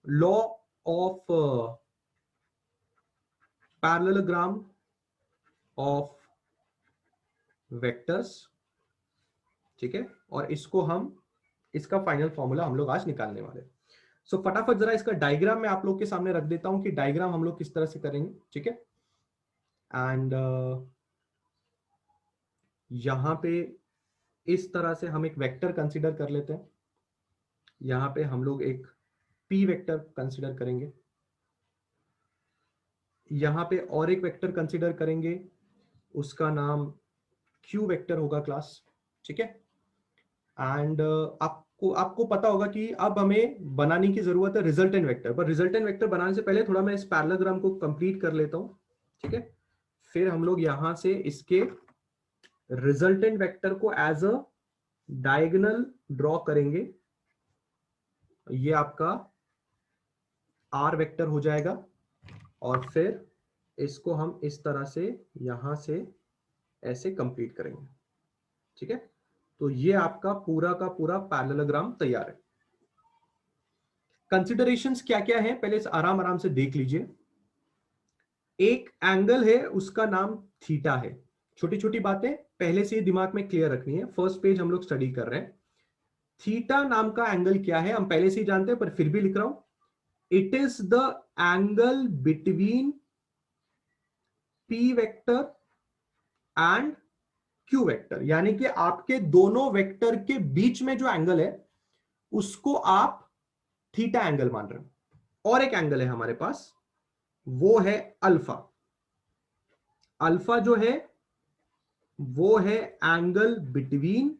Law of parallelogram of vectors, ठीक है, और इसको हम, इसका फाइनल फॉर्मूला हम लोग आज निकालने वाले हैं। सो फटाफट जरा इसका डायग्राम मैं आप लोग के सामने रख देता हूं कि डायग्राम हम लोग किस तरह से करेंगे, ठीक है। एंड यहां पे इस तरह से हम एक वेक्टर कंसीडर कर लेते हैं। यहां पे हम लोग एक पी वेक्टर कंसीडर करेंगे, यहां पे और एक वेक्टर कंसीडर करेंगे, उसका नाम क्यू वेक्टर होगा क्लास, ठीक है। एंड आपको आपको पता होगा कि अब हमें बनाने की जरूरत है रिजल्टेंट वेक्टर, पर रिजल्टेंट वेक्टर बनाने से पहले थोड़ा मैं इस पैरेललोग्राम को कंप्लीट कर लेता हूं, ठीक है। फिर हम लोग यहां से इसके रिजल्टेंट वेक्टर को एज अ डायगोनल ड्रॉ करेंगे। ये आपका आर वेक्टर हो जाएगा, और फिर इसको हम इस तरह से यहां से ऐसे कंप्लीट करेंगे, ठीक है। तो ये आपका पूरा का पूरा पैरेललोग्राम तैयार है। कंसिडरेशंस क्या क्या है पहले आराम आराम से देख लीजिए। एक एंगल है, उसका नाम थीटा है। छोटी छोटी बातें पहले से ही दिमाग में क्लियर रखनी है, फर्स्ट पेज हम लोग स्टडी कर रहे हैं। थीटा नाम का एंगल क्या है हम पहले से ही जानते हैं, पर फिर भी लिख रहा हूं। It is the angle between P vector and Q vector, यानी कि आपके दोनों वेक्टर के बीच में जो एंगल है उसको आप थीटा एंगल मान रहे हो। और एक एंगल है हमारे पास, वो है अल्फा। अल्फा जो है वो है angle between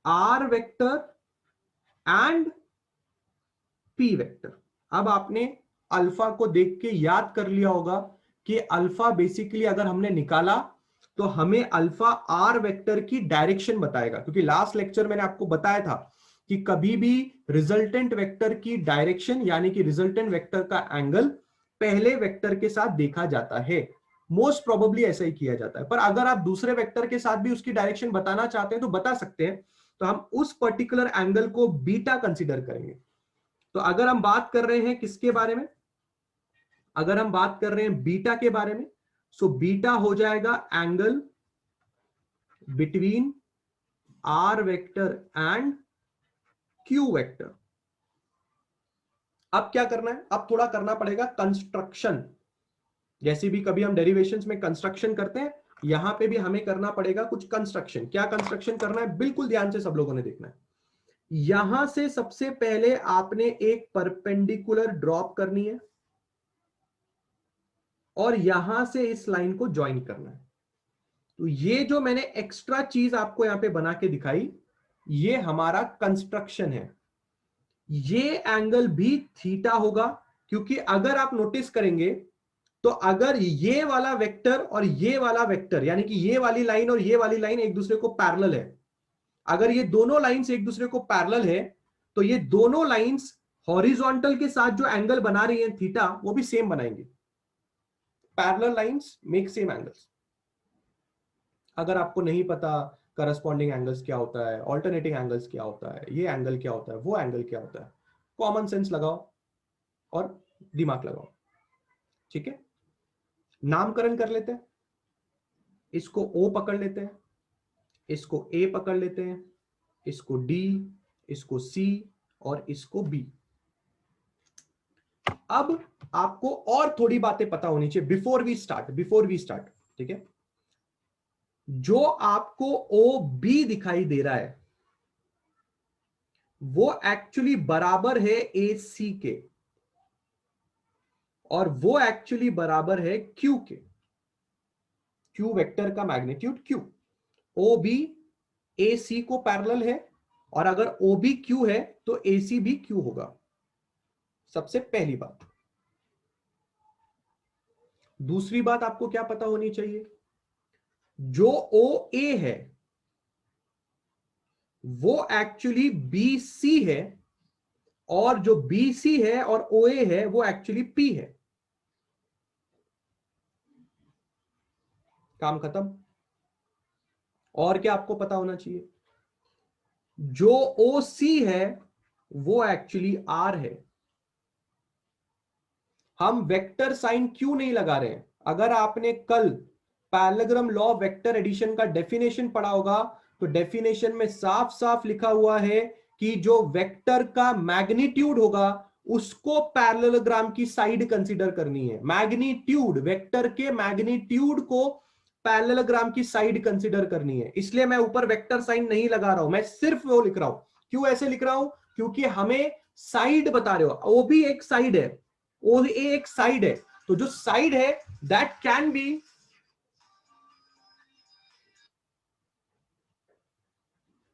R vector and P vector. अब आपने अल्फा को देख के याद कर लिया होगा कि अल्फा बेसिकली अगर हमने निकाला तो हमें अल्फा आर वेक्टर की डायरेक्शन बताएगा, क्योंकि लास्ट लेक्चर मैंने आपको बताया था कि कभी भी रिजल्टेंट वेक्टर की डायरेक्शन यानी कि रिजल्टेंट वेक्टर का एंगल पहले वेक्टर के साथ देखा जाता है। मोस्ट प्रोबेबली ऐसा ही किया जाता है, पर अगर आप दूसरे वेक्टर के साथ भी उसकी डायरेक्शन बताना चाहते हैं तो बता सकते हैं। तो हम उस पर्टिकुलर एंगल को बीटा कंसीडर करेंगे। तो अगर हम बात कर रहे हैं किसके बारे में, अगर हम बात कर रहे हैं बीटा के बारे में, सो बीटा हो जाएगा angle between R vector and Q vector. अब क्या करना है, अब थोड़ा करना पड़ेगा कंस्ट्रक्शन। जैसे भी कभी हम डेरिवेशंस में कंस्ट्रक्शन करते हैं, यहां पे भी हमें करना पड़ेगा कुछ कंस्ट्रक्शन। क्या कंस्ट्रक्शन करना है, बिल्कुल ध्यान से सब लोगों ने देखना है। यहां से सबसे पहले आपने एक परपेंडिकुलर ड्रॉप करनी है और यहां से इस लाइन को ज्वाइन करना है। तो ये जो मैंने एक्स्ट्रा चीज आपको यहां पे बना के दिखाई, ये हमारा कंस्ट्रक्शन है। ये एंगल भी थीटा होगा, क्योंकि अगर आप नोटिस करेंगे तो अगर ये वाला वेक्टर और ये वाला वेक्टर यानी कि ये वाली लाइन और ये वाली लाइन एक दूसरे को पैरेलल है, अगर ये दोनों लाइंस एक दूसरे को पैरेलल है तो ये दोनों लाइंस हॉरिजॉन्टल के साथ जो एंगल बना रही है थीटा, वो भी सेम बनाएंगे। Parallel lines make same angles. अगर आपको नहीं पता करस्पॉन्डिंग एंगल्स क्या होता है, ऑल्टरनेटिंग एंगल्स क्या होता है, ये एंगल क्या होता है, वो एंगल क्या होता है, कॉमन सेंस लगाओ और दिमाग लगाओ, ठीक है। नामकरण कर लेते हैं। इसको O पकड़ लेते हैं, इसको A पकड़ लेते हैं, इसको D, इसको C और इसको B। अब आपको और थोड़ी बातें पता होनी चाहिए बिफोर वी स्टार्ट, ठीक है। जो आपको OB दिखाई दे रहा है वो एक्चुअली बराबर है AC के, और वो एक्चुअली बराबर है Q के। Q वेक्टर का मैग्नीट्यूड Q। OB AC को पैरेलल है, और अगर OB Q है तो AC भी Q होगा। सबसे पहली बात। दूसरी बात आपको क्या पता होनी चाहिए, जो OA है वो एक्चुअली BC है, और जो BC है और OA है वो एक्चुअली P है। काम खत्म। और क्या आपको पता होना चाहिए, जो OC है वो एक्चुअली R है, हम वेक्टर साइन क्यों नहीं लगा रहे हैं? अगर आपने कल parallelogram law of vector addition का डेफिनेशन पढ़ा होगा तो डेफिनेशन में साफ साफ लिखा हुआ है कि जो वेक्टर का मैग्नीट्यूड होगा उसको पैरेललोग्राम की साइड कंसीडर करनी है। मैग्नीट्यूड, वेक्टर के मैग्नीट्यूड को पैरेललोग्राम की साइड कंसीडर करनी है। इसलिए मैं ऊपर वेक्टर साइन नहीं लगा रहा हूं, मैं सिर्फ वो लिख रहा हूं। क्यों ऐसे लिख रहा हूं? क्योंकि हमें साइड बता रहे हो, वो भी एक साइड है, वो एक साइड है। तो जो साइड है दैट कैन बी,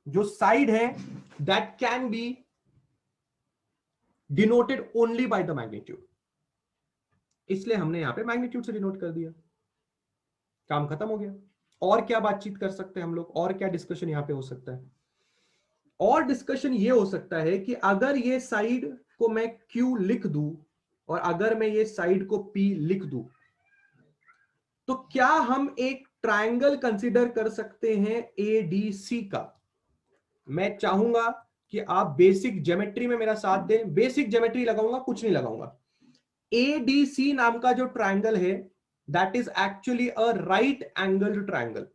जो साइड है that can be denoted only by the magnitude, इसलिए हमने यहां पे मैग्नीट्यूड से डिनोट कर दिया। काम खत्म हो गया। और क्या बातचीत कर सकते हैं हम लोग, और क्या डिस्कशन यहां पे हो सकता है? और डिस्कशन ये हो सकता है कि अगर ये साइड को मैं Q लिख दूं और अगर मैं ये साइड को P लिख दूं तो क्या हम एक ट्रायंगल कंसीडर कर सकते हैं ADC का? मैं चाहूंगा कि आप बेसिक ज्योमेट्री में मेरा साथ दें। बेसिक ज्योमेट्री लगाऊंगा, कुछ नहीं लगाऊंगा। ADC नाम का जो ट्रायंगल है that is actually a right angled triangle.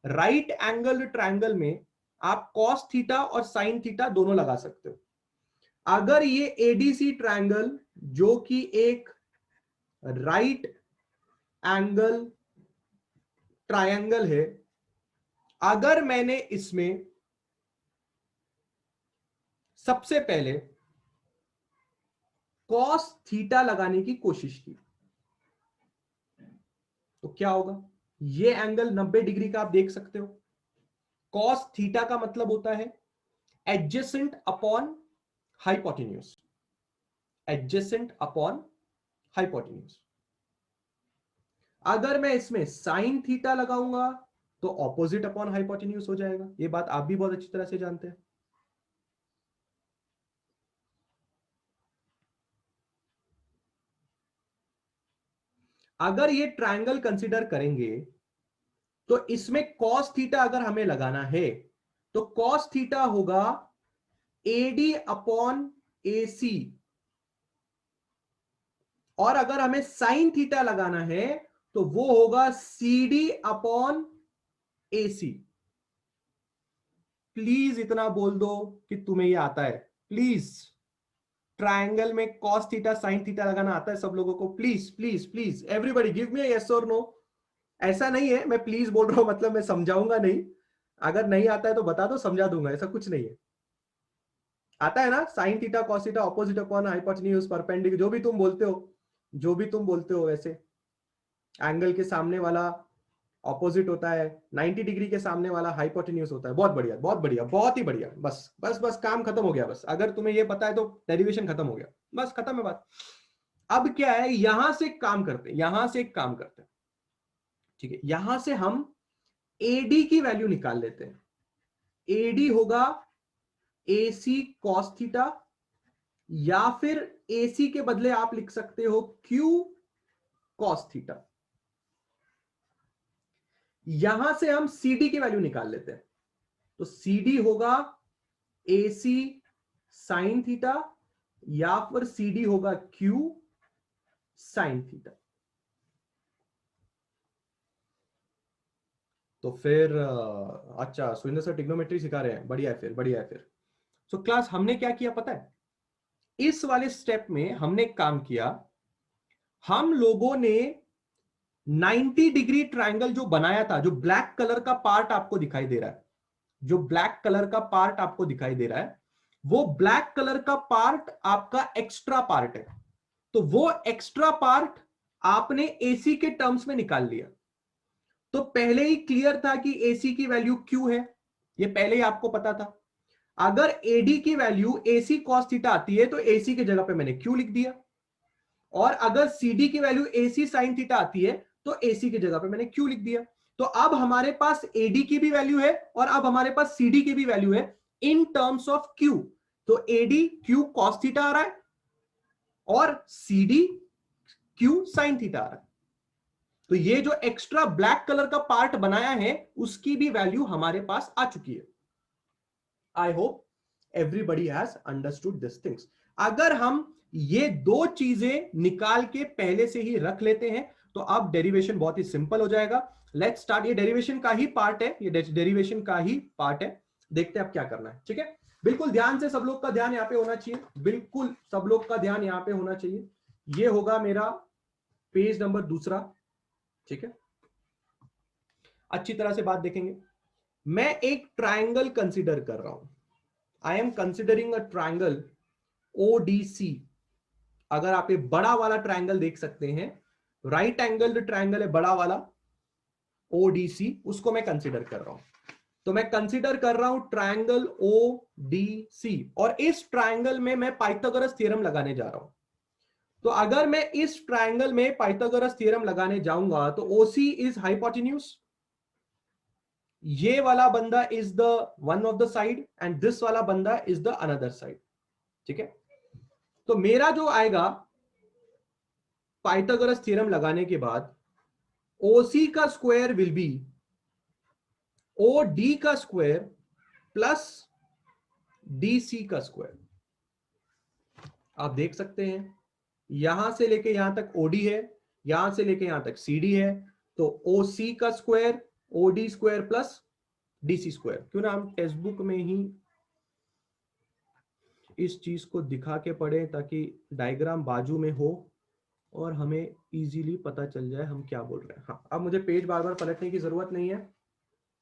Right angled triangle में आप कॉस थीटा और साइन थीटा दोनों लगा सकते हो। अगर ये एडीसी ट्रायंगल जो कि एक राइट एंगल ट्रायंगल है, अगर मैंने इसमें सबसे पहले कॉस थीटा लगाने की कोशिश की तो क्या होगा? ये एंगल 90 डिग्री का आप देख सकते हो। कॉस थीटा का मतलब होता है adjacent upon hypotenuse, adjacent upon hypotenuse. अगर मैं इसमें साइन थीटा लगाऊंगा तो ऑपोजिट अपॉन हाइपोटेन्यूज हो जाएगा। ये बात आप भी बहुत अच्छी तरह से जानते हैं। अगर ये ट्रायंगल कंसीडर करेंगे तो इसमें कॉस थीटा अगर हमें लगाना है तो कॉस थीटा होगा एडी अपॉन एसी, और अगर हमें साइन थीटा लगाना है तो वो होगा सीडी अपॉन एसी। प्लीज इतना बोल दो कि तुम्हें ये आता है, प्लीज। ट्रायंगल में कॉस थीटा साइन थीटा लगाना आता है सब लोगों को? Please please please everybody give me yes और नो। ऐसा नहीं है मैं प्लीज बोल रहा हूं मतलब मैं समझाऊंगा नहीं। अगर नहीं आता है तो बता दो, समझा दूंगा, ऐसा कुछ नहीं है। आता है ना? Sine theta cos theta opposite upon hypotenuse perpendicular, जो भी तुम बोलते हो, जो भी तुम बोलते हो। वैसे एंगल के सामने वाला ऑपोजिट होता है, 90 डिग्री के सामने वाला हाइपोटेन्यूज होता है। बहुत बढ़िया, बहुत बढ़िया, बहुत ही बढ़िया। बस बस बस काम खत्म हो गया। बस अगर तुम्हें ये पता है तो डेरिवेशन खत्म हो गया, बस खत्म है बात। अब क्या है, यहां से काम करते हैं, यहां से एक काम करते हैं। ठीक है, यहां से हम एडी की वैल्यू निकाल लेते हैं। एडी होगा एसी कॉस थीटा, या फिर एसी के बदले आप लिख सकते हो क्यू कॉस थीटा। यहां से हम सीडी की वैल्यू निकाल लेते हैं। तो सीडी होगा एसी साइन थीटा, या फिर सीडी होगा क्यू साइन थीटा। तो फिर अच्छा सुरेंद्र सर ट्रिग्नोमेट्री सिखा रहे हैं, बढ़िया है फिर, बढ़िया है फिर। सो क्लास हमने क्या किया पता है? इस वाले स्टेप में हमने काम किया, हम लोगों ने 90 डिग्री ट्रायंगल जो बनाया था, जो ब्लैक कलर का पार्ट आपको दिखाई दे रहा है, जो ब्लैक कलर का पार्ट आपको दिखाई दे रहा है, वो ब्लैक कलर का पार्ट आपका एक्स्ट्रा पार्ट है। तो वो एक्स्ट्रा पार्ट आपने एसी के टर्म्स में निकाल लिया। तो पहले ही क्लियर था कि एसी की वैल्यू क्यू है, ये पहले ही आपको पता था। अगर एडी की वैल्यू एसी कॉस थीटा आती है तो एसी की जगह पे मैंने क्यू लिख दिया, और अगर सीडी की वैल्यू एसी साइन थीटा आती है तो एसी की जगह पे मैंने क्यू लिख दिया। तो अब हमारे पास एडी की भी वैल्यू है और अब हमारे पास सीडी की भी वैल्यू है इन टर्म्स ऑफ क्यू। तो एडी क्यू कॉस थीटा आ रहा है और सीडी क्यू साइन थीटा आ रहा है। तो ये जो एक्स्ट्रा ब्लैक कलर का पार्ट बनाया है उसकी भी वैल्यू हमारे पास आ चुकी है। I hope everybody has understood this things. अगर हम ये दो चीजें निकाल के पहले से ही रख लेते हैं तो अब डेरिवेशन बहुत ही सिंपल हो जाएगा। Let's start. ये डेरिवेशन का ही पार्ट है, ये डेरिवेशन का ही पार्ट है। देखते हैं अब क्या करना है। ठीक है, बिल्कुल ध्यान से सब लोग का ध्यान यहां पे होना चाहिए, बिल्कुल सब लोग का ध्यान यहां पे होना चाहिए। ये होगा मेरा पेज नंबर दूसरा। ठीक है, अच्छी तरह से बात देखेंगे। मैं एक ट्रायंगल कंसीडर कर रहा हूं। I am considering a triangle ODC. अगर आप ये बड़ा वाला ट्रायंगल देख सकते हैं, राइट एंगल्ड ट्रायंगल है बड़ा वाला ओडीसी, उसको मैं कंसीडर कर रहा हूं। तो मैं कंसीडर कर रहा हूं ट्रायंगल ओडीसी, और इस ट्रायंगल में मैं पाइथागोरस थ्योरम लगाने जा रहा हूं। तो अगर मैं इस ट्रायंगल में पाइथागोरस थ्योरम लगाने जाऊंगा तो ओसी इज हाइपोटेन्यूज, ये वाला बंदा is the one of the side and this वाला बंदा इज द अनदर साइड। ठीक है, तो मेरा जो आएगा पाइथागोरस थ्योरम लगाने के बाद, ओसी का square will be O D का स्क्वायर प्लस डीसी का स्क्वायर। आप देख सकते हैं यहां से लेके यहां तक ओडी है, यहां से लेके यहां तक सीडी है, तो ओ सी का square OD square plus DC square. क्यों ना हम टेक्स्ट बुक में ही इस चीज को दिखा के पढ़े ताकि डायग्राम बाजू में हो और हमें इजीली पता चल जाए हम क्या बोल रहे हैं। हाँ, अब मुझे पेज बार बार पलटने की जरूरत नहीं है,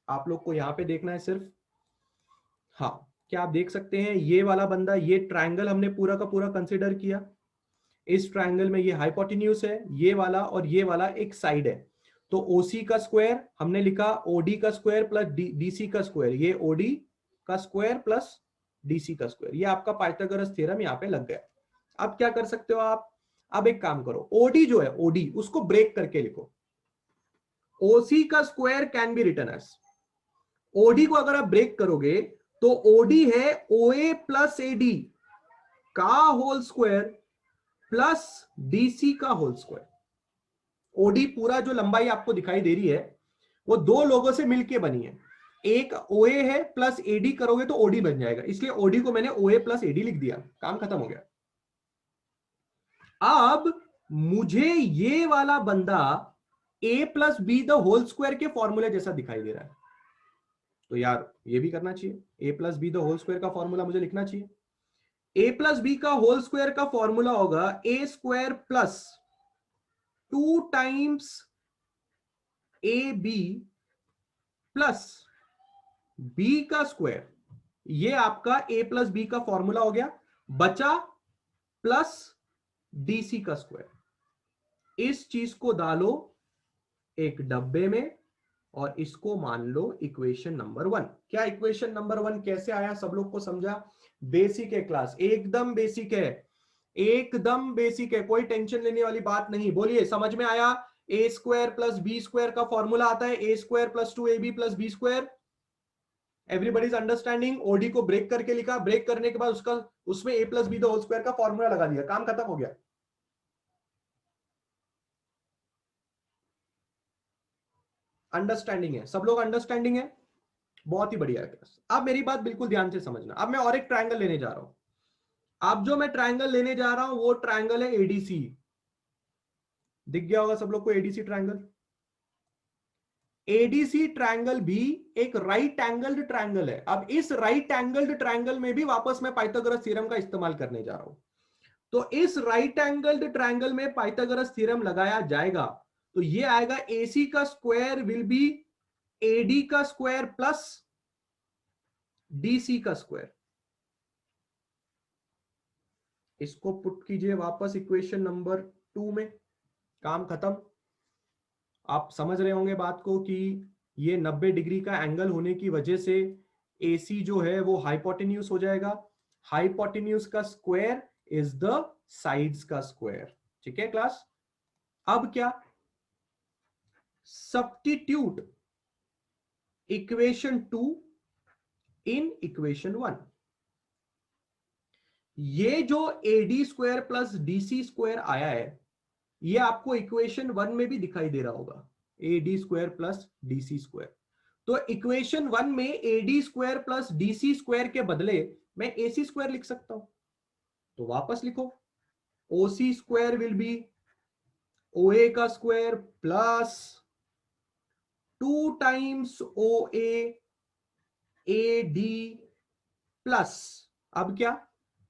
आप लोग को यहां पे देखना है सिर्फ। हाँ, क्या आप देख सकते हैं ये वाला बंदा, ये ट्रायंगल हमने पूरा का पूरा कंसिडर किया। इस ट्रायंगल में ये हाइपोटेन्यूज है, ये वाला और ये वाला एक साइड है। तो ओसी का स्क्वायर हमने लिखा ओडी का स्क्वायर प्लस डीसी का स्क्वायर, ये ओडी का स्क्वायर प्लस डीसी का स्क्वायर। ये आपका पाइथागोरस थ्योरम यहाँ पे लग गया। अब क्या कर सकते हो आप, अब एक काम करो, ओडी जो है ओडी उसको ब्रेक करके लिखो। ओसी का square can be written as, OD को अगर आप ब्रेक करोगे तो ओडी है ओए प्लस एडी का होल स्क्वायर प्लस डीसी का होल स्क्वायर। ओडी पूरा जो लंबाई आपको दिखाई दे रही है वो दो लोगों से मिलके बनी है। एक ओए है प्लस एडी करोगे तो ओडी बन जाएगा, इसलिए ओडी को मैंने ओए प्लस एडी लिख दिया, काम खत्म हो गया। अब मुझे ये वाला बंदा A plus B the whole square के फॉर्मूले जैसा दिखाई दे रहा है, तो यार ये भी करना चाहिए। A plus B the whole square का फॉर्मूला मुझे लिखना चाहिए। ए प्लस बी का होल स्क्वायर का फॉर्मूला होगा A square plus 2 times A B plus B का स्क्वायर। ये आपका ए प्लस बी का फॉर्मूला हो गया, बचा प्लस डीसी का स्क्वायर। इस चीज को डालो एक डब्बे में और इसको मान लो इक्वेशन नंबर 1। क्या इक्वेशन नंबर 1 कैसे आया, सब लोग को समझा? बेसिक है क्लास, एकदम बेसिक है, एकदम बेसिक है, कोई टेंशन लेने वाली बात नहीं। बोलिए समझ में आया? A square plus B square का फॉर्मूला आता है A square plus 2ab plus B square. Everybody is understanding? OD को ब्रेक करके लिखा, ब्रेक करने के बाद उसका उसमें A plus B the whole square का फॉर्मूला लगा दिया, काम खत्म हो गया। अंडरस्टैंडिंग है, सब लोग अंडरस्टैंडिंग है, बहुत ही बढ़िया है। अब मेरी बात बिल्कुल ध्यान से समझना। अब मैं और एक ट्रायंगल लेने जा रहा हूं। अब जो मैं ट्रायंगल लेने जा रहा हूं वो ट्रायंगल है एडीसी। दिख गया होगा सब लोग को एडीसी ट्रायंगल। एडीसी ट्रायंगल भी एक राइट एंगल्ड ट्रायंगल है। अब इस राइट एंगल्ड ट्रायंगल में भी वापस मैं पाइथागोरस थ्योरम का इस्तेमाल करने जा रहा हूं। तो इस राइट एंगल्ड ट्रायंगल में पाइथागोरस थ्योरम लगाया जाएगा तो ये आएगा एसी का स्क्वायर विल बी एडी का स्क्वायर प्लस डीसी का स्क्वायर। इसको पुट कीजिए वापस इक्वेशन नंबर 2 में, काम खत्म। आप समझ रहे होंगे बात को कि ये 90 डिग्री का एंगल होने की वजह से AC जो है वो हाइपोटेन्यूज हो जाएगा। हाइपोटेन्यूज का स्क्वायर इज द साइड्स का स्क्वायर। ठीक है क्लास? अब क्या, सब्स्टिट्यूट इक्वेशन 2 इन इक्वेशन 1। ये जो AD square plus DC square आया है ये आपको इक्वेशन 1 में भी दिखाई दे रहा होगा, AD square plus DC square. तो इक्वेशन 1 में AD square plus DC square के बदले मैं AC स्क्वायर लिख सकता हूं। तो वापस लिखो, OC square will B OA का square plus 2 times OA AD plus, अब क्या,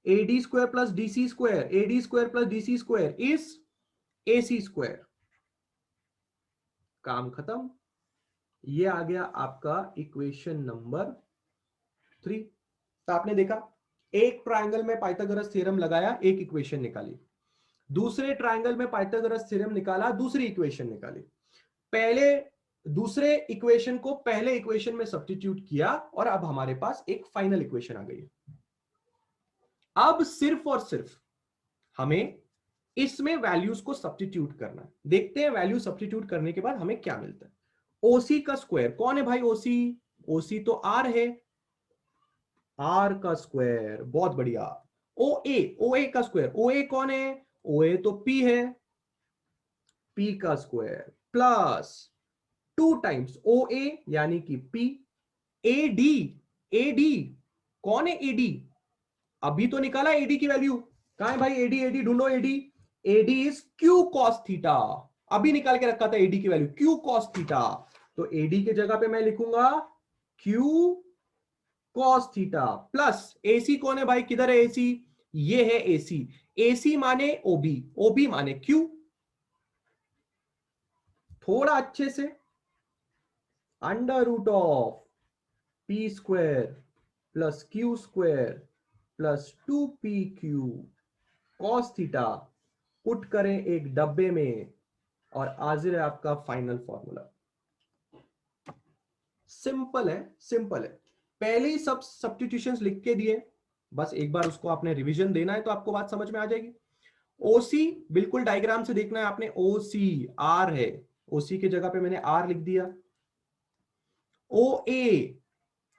AD square plus DC square, AD square plus DC square is AC square. काम खत्म। ये आ गया आपका इक्वेशन नंबर 3। तो आपने देखा, एक ट्रायंगल में पाइथागोरस थ्योरम लगाया, एक इक्वेशन निकाली। दूसरे ट्रायंगल में पाइथागोरस थ्योरम निकाला, दूसरी इक्वेशन निकाली। पहले दूसरे इक्वेशन को पहले इक्वेशन में सब्स्टिट्यूट किया और अब हमारे पास एक फाइनल इक्वेशन आ गई है। अब सिर्फ और सिर्फ हमें इसमें वैल्यूज को सब्स्टिट्यूट करना है। देखते हैं वैल्यू सब्स्टिट्यूट करने के बाद हमें क्या मिलता है। ओसी का स्क्वायर कौन है भाई? ओसी, ओसी तो आर है, आर का स्क्वायर, बहुत बढ़िया। ओए, ओए का स्क्वायर, ओए कौन है? ओए तो पी है, पी का स्क्वायर प्लस 2 टाइम्स ओ ए यानी कि पी। एडी, एडी कौन है? एडी अभी तो निकाला एडी की वैल्यू, कहां है भाई एडी? एडी ढूंढो, AD, AD is Q cos theta. अभी निकाल के रखा था एडी की वैल्यू, क्यू कॉस थीटा। तो एडी के जगह पे मैं लिखूंगा Q cos theta plus AC कौन है भाई? किधर है एसी? ये है एसी, एसी माने ओबी, ओबी माने क्यू। थोड़ा अच्छे से, under root of P square plus Q square plus 2PQ cos theta put करें एक डब्बे में और हाजिर है आपका फाइनल फॉर्मूला। सिंपल है, सिंपल है। पहले ही सब सब्स्टिट्यूशंस लिख के दिए, बस एक बार उसको आपने रिवीजन देना है तो आपको बात समझ में आ जाएगी। ओसी बिल्कुल डायग्राम से देखना है आपने, ओसी आर है, ओसी की जगह पे मैंने आर लिख दिया। ओ ए,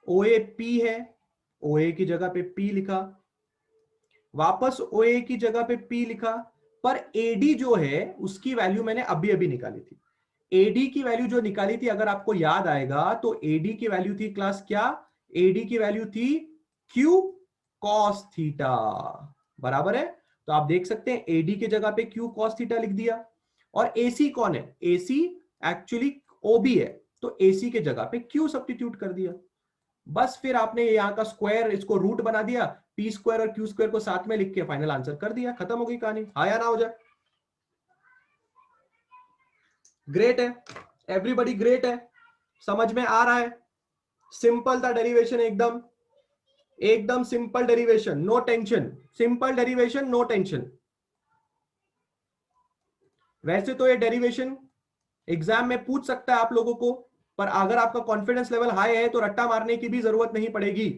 ओ ए पी है, ओ ए की जगह पे पी लिखा, वापस ओ ए की जगह पे पी लिखा। पर एडी जो है उसकी वैल्यू मैंने अभी अभी निकाली थी। एडी की वैल्यू जो निकाली थी, अगर आपको याद आएगा, तो एडी की वैल्यू थी क्लास क्या? एडी की वैल्यू थी क्यू कॉस थीटा, बराबर है। तो आप देख सकते हैं एडी की जगह पे क्यू कॉस थीटा लिख दिया। और एसी कौन है? एसी एक्चुअली ओबी है, तो एसी के जगह पे क्यू सब्स्टिट्यूट कर दिया। बस फिर आपने यहां का स्क्वायर, इसको रूट बना दिया, पी स्क्वायर और क्यू स्क्वायर को साथ में लिख के फाइनल आंसर कर दिया, खत्म हो गई कहानी। हाँ या ना हो जाए? ग्रेट है, एवरीबॉडी ग्रेट है, समझ में आ रहा है? सिंपल था डेरिवेशन, एकदम एकदम simple derivation, no tension, simple derivation, no tension. वैसे तो ये डेरिवेशन एग्जाम में पूछ सकता है आप लोगों को, पर अगर आपका कॉन्फिडेंस लेवल हाई है तो रट्टा मारने की भी जरूरत नहीं पड़ेगी।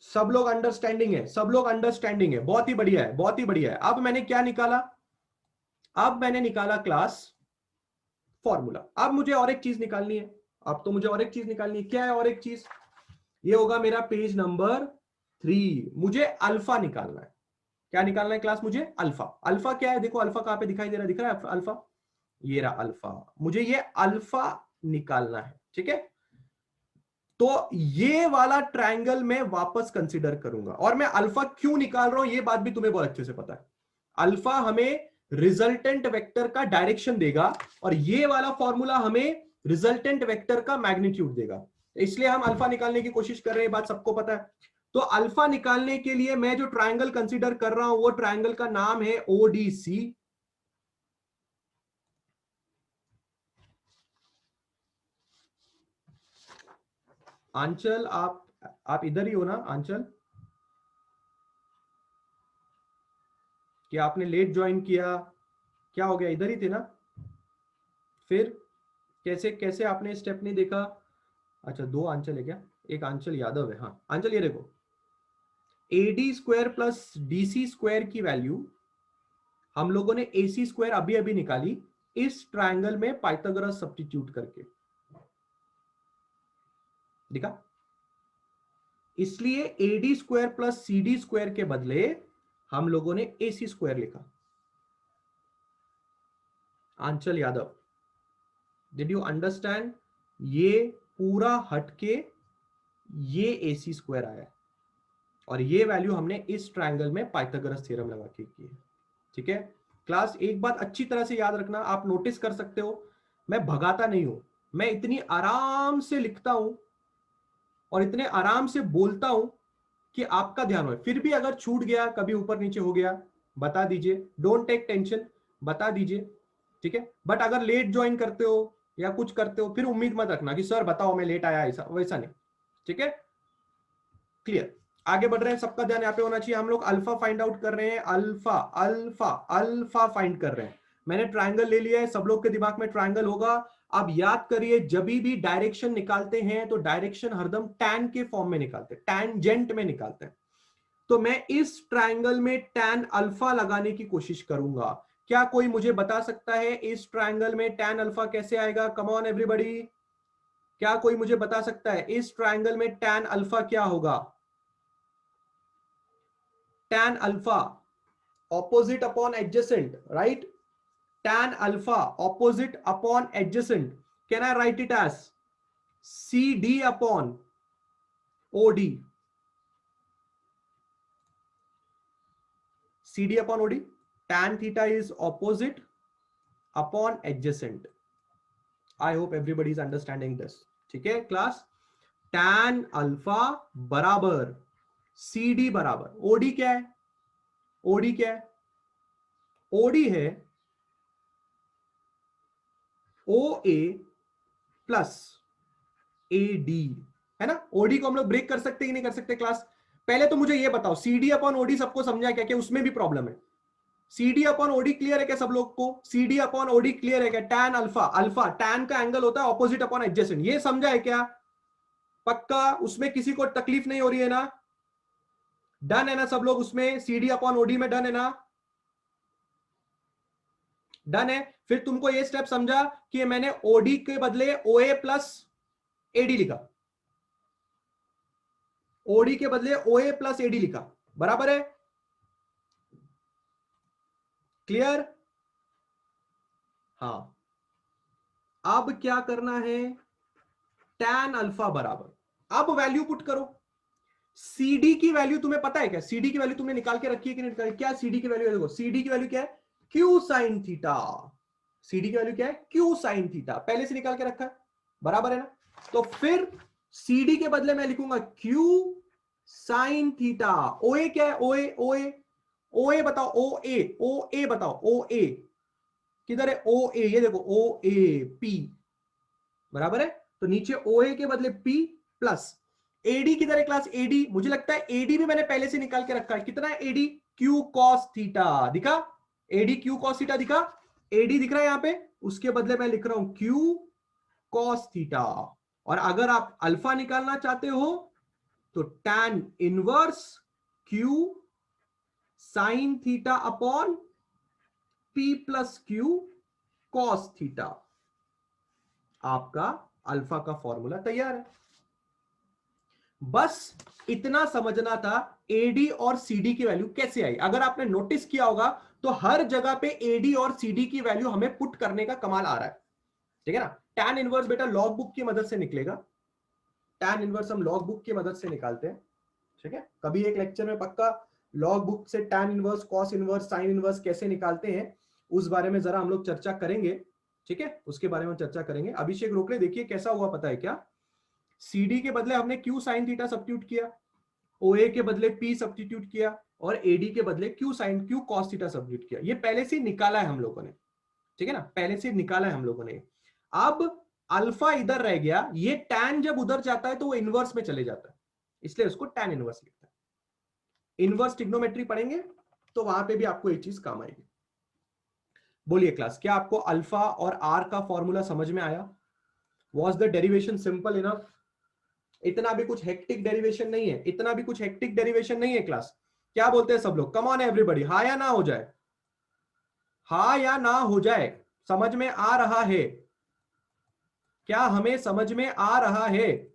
सब लोग अंडरस्टैंडिंग है, सब लोग अंडरस्टैंडिंग है, बहुत ही बढ़िया है, बहुत ही बढ़िया है। अब मैंने क्या निकाला? अब मैंने निकाला क्लास फॉर्मूला। अब मुझे और एक चीज निकालनी है, अब तो मुझे और एक चीज निकालनी है। क्या है और एक चीज? ये होगा मेरा पेज नंबर 3। मुझे अल्फा निकालना है। क्या निकालना है क्लास? मुझे अल्फा। अल्फा क्या है? देखो अल्फा कहां पे दिखाई दे रहा है, दिख रहा है अल्फा? ये रहा अल्फा, मुझे ये अल्फा निकालना है, ठीक है। तो ये वाला ट्रायंगल मैं वापस कंसीडर करूंगा, और मैं अल्फा क्यों निकाल रहा हूं ये बात भी तुम्हें बहुत अच्छे से पता है। अल्फा हमें रिजल्टेंट वेक्टर का डायरेक्शन देगा और ये वाला फॉर्मूला हमें रिजल्टेंट वेक्टर का मैग्नीट्यूड देगा, इसलिए हम अल्फा निकालने की कोशिश कर रहे हैं, बात सबको पता है। तो अल्फा निकालने के लिए मैं जो ट्रायंगल कंसीडर कर रहा हूं वो ट्रायंगल का नाम है ओडीसी। आंचल, आप इधर ही हो ना आंचल? कि आपने लेट ज्वाइन किया, क्या हो गया? इधर ही थे ना? फिर कैसे कैसे आपने स्टेप नहीं देखा? अच्छा, दो आंचल है क्या? एक आंचल यादव है। हाँ आंचल, ये देखो, AD square plus DC square की वैल्यू हम लोगों ने एसी स्क्वायर अभी अभी निकाली इस ट्रायंगल में पाइथागोरस सब्स्टिट्यूट करके, दिखा? इसलिए AD square plus CD square के बदले हम लोगों ने एसी स्क्वायर लिखा। Anchal Yadav, did you understand? ये पूरा हटके ये AC स्क्वायर आया है, और ये वैल्यू हमने इस ट्रायंगल में पाइथागोरस थ्योरम लगा के की है। ठीक है क्लास, एक बात अच्छी तरह से याद रखना, आप नोटिस कर सकते हो मैं भगाता नहीं हूं, मैं इतनी आराम से लिखता हूं और इतने आराम से बोलता हूं कि आपका ध्यान हो। फिर भी अगर छूट गया, कभी ऊपर नीचे हो गया, बता दीजिए, डोंट टेक टेंशन, बता दीजिए। ठीक है, बट अगर लेट ज्वाइन करते हो या कुछ करते हो, फिर उम्मीद मत रखना कि सर बताओ मैं लेट आया, ऐसा वैसा नहीं। ठीक है, क्लियर। आगे बढ़ रहे हैं, सबका ध्यान यहाँ पे होना चाहिए। हम लोग अल्फा फाइंड आउट कर रहे हैं, अल्फा अल्फा अल्फा फाइंड कर रहे हैं। मैंने ट्रायंगल ले लिया है, सब लोग के दिमाग में ट्रायंगल होगा। अब याद करिए, जब भी डायरेक्शन निकालते हैं तो डायरेक्शन हरदम टैन के फॉर्म में निकालते हैं, टैनजेंट में निकालते हैं। तो मैं इस ट्रायंगल में टैन अल्फा लगाने की कोशिश करूंगा। क्या कोई मुझे बता सकता है इस ट्रायंगल में टैन अल्फा कैसे आएगा? कम ऑन एवरीबॉडी, क्या कोई मुझे बता सकता है इस ट्रायंगल में टैन अल्फा क्या होगा? tan alpha opposite upon adjacent, right? Tan alpha opposite upon adjacent, can I write it as CD upon OD? CD upon OD, tan theta is opposite upon adjacent. I hope everybody is understanding this. ठीक है class, tan alpha बराबर CD बराबर OD क्या है? OD क्या है? OD है OA plus AD, है ना? OD को हम लोग ब्रेक कर सकते कि नहीं कर सकते क्लास? पहले तो मुझे ये बताओ, CD अपॉन OD सबको समझा क्या? क्या उसमें भी प्रॉब्लम है? CD अपॉन OD क्लियर है क्या सब लोग को? CD अपॉन OD क्लियर है क्या? टैन अल्फा, अल्फा टैन का एंगल होता है ऑपोजिट अपॉन एडजेसेंट, ये समझा है क्या? पक्का, उसमें किसी को तकलीफ नहीं हो रही है ना? डन है ना सब लोग? उसमें CD अपॉन OD में डन है ना? डन है। फिर तुमको ये स्टेप समझा कि मैंने OD के बदले OA प्लस AD लिखा, OD के बदले OA प्लस AD लिखा, बराबर है? क्लियर? हाँ, अब क्या करना है? tan अल्फा बराबर, अब वैल्यू पुट करो। CD की वैल्यू तुम्हें पता है क्या? CD की वैल्यू तुमने निकाल के रखी है कि नहीं निकाली? क्या CD की वैल्यू है? देखो CD की वैल्यू क्या है? Q sine theta. CD की वैल्यू क्या है? Q साइन थीटा, पहले से निकाल के रखा है, बराबर है ना? तो फिर CD के बदले मैं लिखूंगा Q साइन थीटा। OA क्या है? OA OA OA बताओ, OA OA बताओ, OA किधर है? OA, ये देखो OA P, बराबर है? तो नीचे OA के बदले P प्लस AD किधर है क्लास? AD मुझे लगता है AD भी मैंने पहले से निकाल के रखा है। कितना है AD? Q cos थीटा, दिखा? AD Q cos थीटा दिखा? AD दिख रहा है यहां पे, उसके बदले मैं लिख रहा हूं Q cos थीटा। और अगर आप अल्फा निकालना चाहते हो तो tan inverse Q sine theta upon P plus Q cos theta, आपका अल्फा का फॉर्मूला तैयार है। बस इतना समझना था AD और CD की वैल्यू कैसे आई। अगर आपने नोटिस किया होगा तो हर जगह पे AD और CD की वैल्यू हमें पुट करने का कमाल आ रहा है, ठीक है ना? टैन इनवर्स बेटा लॉग बुक की मदद से निकलेगा, टैन इनवर्स हम लॉग बुक की मदद से निकालते हैं, ठीक है? कभी एक लेक्चर में पक्का लॉग बुक से tan inverse, cos inverse, sine inverse कैसे निकालते हैं उस बारे में जरा हम लोग चर्चा करेंगे, ठीक है? उसके बारे में चर्चा करेंगे। अभिषेक रोकले, देखिए कैसा हुआ पता है क्या? CD के बदले हमने Q साइन थीटा सब्स्टिट्यूट किया, OA के बदले P सब्स्टिट्यूट किया, और AD के बदले Q sine Q cos theta substitute किया। ये पहले से निकाला है हम लोगों ने, ठीक है ना? पहले से निकाला है हम लोगों ने। अब अल्फा इधर रह गया, ये टैन जब उधर जाता है तो वो इनवर्स में चले जाता है, इसलिए उसको टैन इनवर्स लिखता है। इनवर्स ट्रिग्नोमेट्री पढ़ेंगे तो वहां पे भी आपको एक चीज काम आएगी। बोलिए क्लास, क्या आपको अल्फा और आर का फॉर्मूला समझ में आया? Was the derivation simple enough? इतना भी कुछ हेक्टिक डेरिवेशन नहीं है, इतना भी कुछ हेक्टिक डेरिवेशन नहीं है क्लास। क्या बोलते हैं सब लोग? कम ऑन एवरीबॉडी, हाँ या ना हो जाए? हाँ या ना हो जाए? समझ में आ रहा है? क्या हमें समझ में आ रहा है?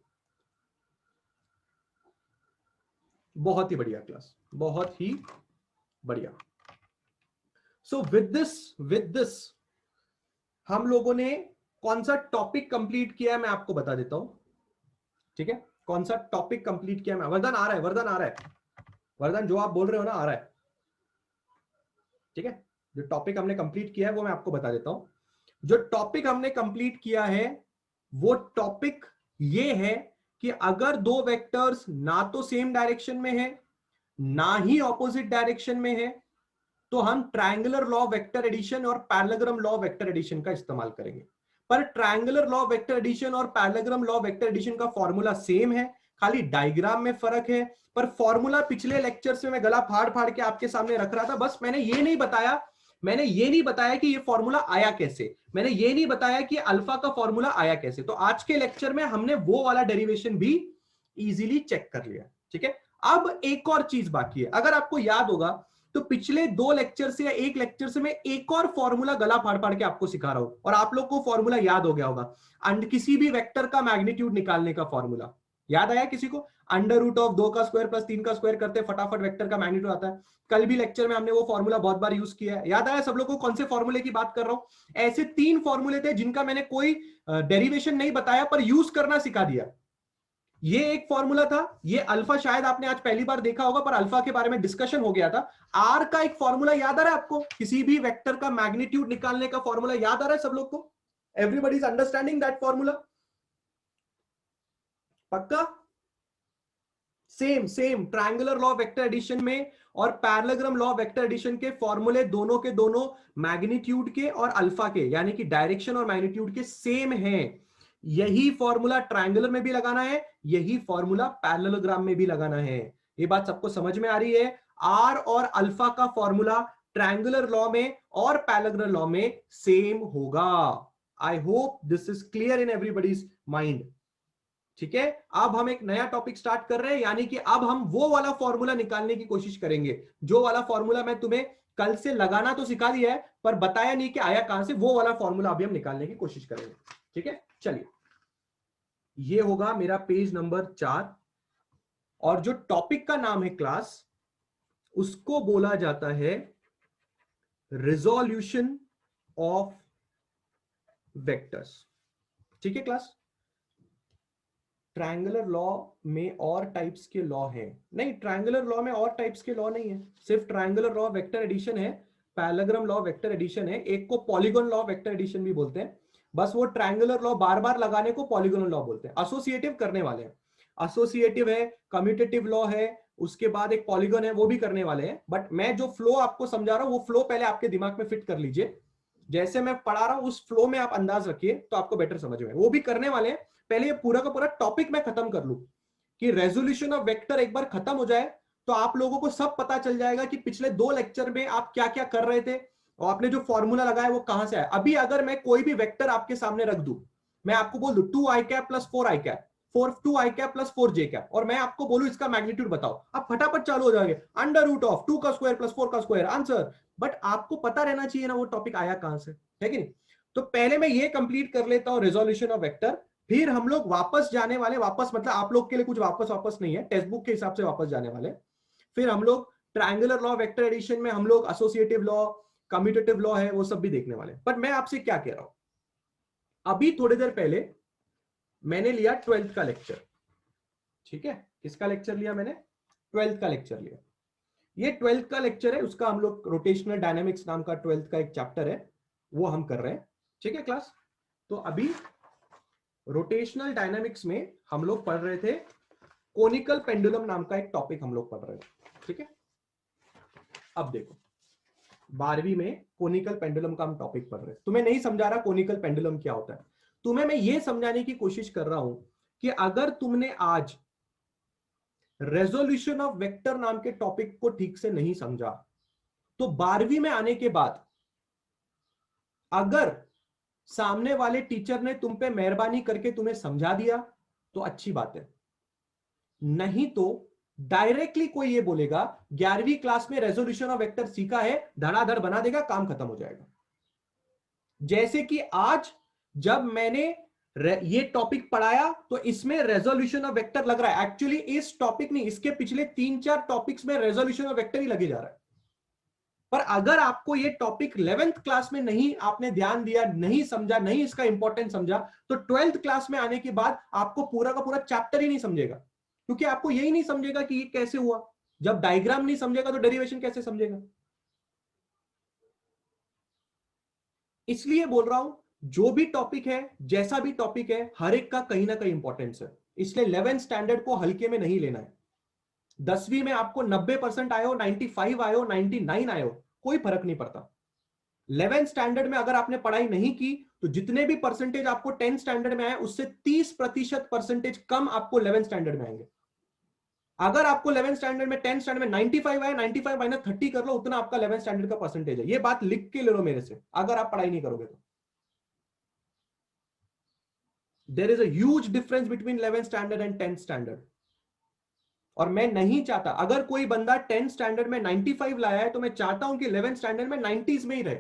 बहुत ही बढ़िया क्लास, बहुत ही बढ़िया। सो विद दिस हम लोगों ने कौन सा टॉपिक कंप्लीट किया है मैं आपको बता देता हूं, ठीक है? कौन सा टॉपिक कंप्लीट किया मैं? वरदान आ रहा है, वरदान आ रहा है, वरदान जो आप बोल रहे हो ना आ रहा है, ठीक है। जो टॉपिक हमने कंप्लीट किया है वो मैं आपको बता देता हूं। जो टॉपिक हमने कंप्लीट किया है वो टॉपिक ये है कि अगर दो वेक्टर्स ना तो सेम डायरेक्शन में है ना ही ऑपोजिट डायरेक्शन में है तो हम ट्रायंगुलर लॉ वेक्टर एडिशन और पैरेललोग्राम लॉ वेक्टर एडिशन का इस्तेमाल करेंगे। पर ट्रायंगुलर लॉ वेक्टर एडिशन और पैरेललोग्राम लॉ वेक्टर एडिशन का फॉर्मूला सेम है, खाली डायग्राम में फर्क है। पर फॉर्मूला पिछले लेक्चर्स में मैं गला फाड़ फाड़ के आपके सामने रख रहा था, बस मैंने ये नहीं बताया कि ये फॉर्मूला आया कैसे, मैंने ये नहीं बताया कि अल्फा का फॉर्मूला आया कैसे। तो आज के लेक्चर में हमने वो वाला डेरिवेशन भी इजीली चेक कर लिया, ठीक है। अब एक और चीज बाकी है, अगर आपको याद होगा तो पिछले 2 लेक्चर से या 1 लेक्चर से मैं एक और फॉर्मूला गला फाड़ फाड़ के आपको सिखा रहा हूं और आप लोग को फॉर्मूला याद हो गया होगा। अंड किसी भी वेक्टर का मैग्नीट्यूड निकालने का फॉर्मूला याद आया किसी को? अंडर रूट ऑफ 2 का स्क्वायर प्लस 3 का स्क्वायर करते फटाफट वेक्टर का मैग्नीट्यूड आता है। कल भी लेक्चर में हमने वो फॉर्मूला बहुत बार यूज किया है, याद आया सब लोगों को कौन से फॉर्मूले की बात कर रहा हूं? ऐसे 3 फॉर्मूले थे जिनका मैंने कोई डेरिवेशन नहीं बताया पर यूज करना सिखा दिया। ये एक फॉर्मूला था, ये अल्फा शायद आपने आज पहली बार देखा होगा पर अल्फा के बारे में डिस्कशन हो गया था। आर का एक फॉर्मूला याद आ रहा है आपको? किसी भी वेक्टर का मैग्नीट्यूड निकालने का फॉर्मूला याद आ रहा है सब लोग को? Everybody is understanding that formula? पक्का? Same triangular law vector addition में और पैरेललोग्राम लॉ वेक्टर एडिशन के फॉर्मूले दोनों के दोनों मैग्नीट्यूड के और अल्फा के यानी कि डायरेक्शन और मैग्नीट्यूड के सेम हैं। यही फॉर्मूला ट्रायंगुलर में भी लगाना है, यही फॉर्मूला पैरेललोग्राम में भी लगाना है। ये बात सबको समझ में आ रही है? आर और अल्फा का फॉर्मूला ट्रायंगुलर लॉ में और पैरेललोग्राम लॉ में सेम होगा। I hope this is clear in everybody's mind, ठीक है। अब हम एक नया टॉपिक स्टार्ट कर रहे हैं, यानी कि अब हम वो वाला फॉर्मूला निकालने की कोशिश करेंगे जो वाला फॉर्मूला मैं तुम्हें कल से लगाना तो सिखा दिया है पर बताया नहीं कि आया कहां से। वो वाला फॉर्मूला अभी हम निकालने की कोशिश करेंगे, ठीक है। चलिए, ये होगा मेरा पेज नंबर 4 और जो टॉपिक का नाम है क्लास, उसको बोला जाता है रिजोल्यूशन ऑफ वेक्टर्स, ठीक है क्लास। ट्रायंगुलर लॉ में और टाइप्स के लॉ हैं? नहीं, ट्रायंगुलर लॉ में और टाइप्स के लॉ नहीं है, सिर्फ ट्रायंगुलर लॉ वेक्टर एडिशन है, पैरेललोग्राम लॉ वेक्टर एडिशन है, एक को पॉलीगॉन लॉ वेक्टर एडिशन भी बोलते हैं। बस वो ट्रायंगुलर लॉ बार बार लगाने को पॉलीगॉनल लॉ बोलते हैं, एसोसिएटिव करने वाले हैं। एसोसिएटिव है, कम्यूटेटिव लॉ है, उसके बाद एक पॉलीगॉन है, वो भी करने वाले हैं। बट मैं जो फ्लो आपको समझा रहा हूं वो फ्लो पहले आपके दिमाग में फिट कर लीजिए। जैसे मैं पढ़ा रहा हूं उस फ्लो में आप अंदाज रखिए तो आपको बेटर समझ में। वो भी करने वाले हैं, पहले ये पूरा का पूरा टॉपिक मैं खत्म कर लूं कि रेजोल्यूशन ऑफ वेक्टर एक बार खत्म हो जाए तो आप लोगों को सब पता चल जाएगा कि पिछले 2 लेक्चर में आप क्या क्या कर रहे थे और आपने जो फॉर्मूला लगाया वो कहां से आया। अभी अगर मैं कोई भी वेक्टर आपके सामने रख दूं, मैं आपको बोल दूं 2i cap plus 4i cap 2i cap plus 4j cap और मैं आपको बोलूं इसका मैग्नीट्यूड बताओ, आप फटाफट चालू हो जाएंगे, अंडर रूट ऑफ 2 का स्क्वायर प्लस 4 का स्क्वायर आंसर। बट आपको पता रहना चाहिए ना वो टॉपिक आया कहां से, है कि नहीं? तो पहले मैं ये कंप्लीट कर लेता हूं रिजोल्यूशन ऑफ वेक्टर, फिर हम लोग वापस जाने वाले, वापस मतलब आप लोग के लिए कुछ वापस नहीं है, टेक्स्ट बुक के हिसाब से वापस जाने वाले। फिर हम लोग ट्रायंगुलर लॉ वेक्टर एडिशन में हम लोग एसोसिएटिव लॉ, कम्यूटेटिव लॉ है वो सब भी देखने वाले। पर मैं आपसे क्या कह रहा हूं, अभी थोड़ी देर पहले मैंने लिया 12th का लेक्चर, ठीक है। किसका लेक्चर लिया मैंने? 12th का लेक्चर लिया। ये 12th का लेक्चर है, उसका हम लोग रोटेशनल डायनामिक्स नाम का 12th का एक चैप्टर है वो हम कर रहे हैं, ठीक है क्लास। तो अभी रोटेशनल डायनामिक्स में हम लोग पढ़ रहे थे कोनिकल पेंडुलम नाम का एक टॉपिक हम लोग पढ़ रहे थे, ठीक है। अब देखो 12वीं में कोनिकल पेंडुलम का हम टॉपिक पढ़ रहे हैं। तुम्हें नहीं समझा रहा कोनिकल पेंडुलम क्या होता है, तुम्हें मैं ये समझाने की कोशिश कर रहा हूं कि अगर तुमने आज रेजोल्यूशन ऑफ वेक्टर नाम के टॉपिक को ठीक से नहीं समझा तो 12वीं में आने के बाद अगर सामने वाले टीचर ने तुम पे मेहरबानी करके तुम्हें समझा दिया तो अच्छी बात है, नहीं तो डायरेक्टली कोई ये बोलेगा 11वीं क्लास में रेजोल्यूशन ऑफ वेक्टर सीखा है, धड़ाधड़ बना देगा, काम खत्म हो जाएगा। जैसे कि आज जब मैंने ये टॉपिक पढ़ाया तो इसमें रेजोल्यूशन ऑफ वेक्टर लग रहा है, एक्चुअली इस टॉपिक नहीं, इसके पिछले 3-4 टॉपिक्स में रेजोल्यूशन ऑफ वेक्टर ही लगे जा रहा है। पर अगर आपको ये टॉपिक 11th क्लास में नहीं आपने ध्यान दिया, नहीं समझा, नहीं इसका इंपॉर्टेंस समझा, तो 12th क्लास में आने के बाद आपको पूरा का पूरा चैप्टर ही नहीं समझेगा, क्योंकि आपको यही नहीं समझेगा कि ये कैसे हुआ। जब डायग्राम नहीं समझेगा तो डेरिवेशन कैसे समझेगा। इसलिए बोल रहा हूं, जो भी टॉपिक है, जैसा भी टॉपिक है, हर एक का कहीं ना कहीं इंपॉर्टेंस है। इसलिए 11th स्टैंडर्ड को हल्के में नहीं लेना है। 10वीं में आपको 90% आए हो, 95 आए हो, 99 आए हो, कोई फर्क नहीं पड़ता। 11th स्टैंडर्ड में अगर आपने पढ़ाई नहीं की तो जितने भी परसेंटेज आपको 10th स्टैंडर्ड में आए उससे 30% परसेंटेज कम आपको 11th स्टैंडर्ड में आएंगे। अगर आपको 11th स्टैंडर्ड में 10th स्टैंडर्ड में 95 आए, 95 माइनस 30 कर लो, उतना आपका 11th स्टैंडर्ड का परसेंटेज है। ये बात लिख के ले लो मेरे से, अगर आप पढ़ाई नहीं करोगे तो। There is a huge difference between 11th standard and 10th standard. और मैं नहीं चाहता, अगर कोई बंदा 10th स्टैंडर्ड में 95 लाया है तो मैं चाहता हूं कि 11th स्टैंडर्ड में 90s में ही रहे।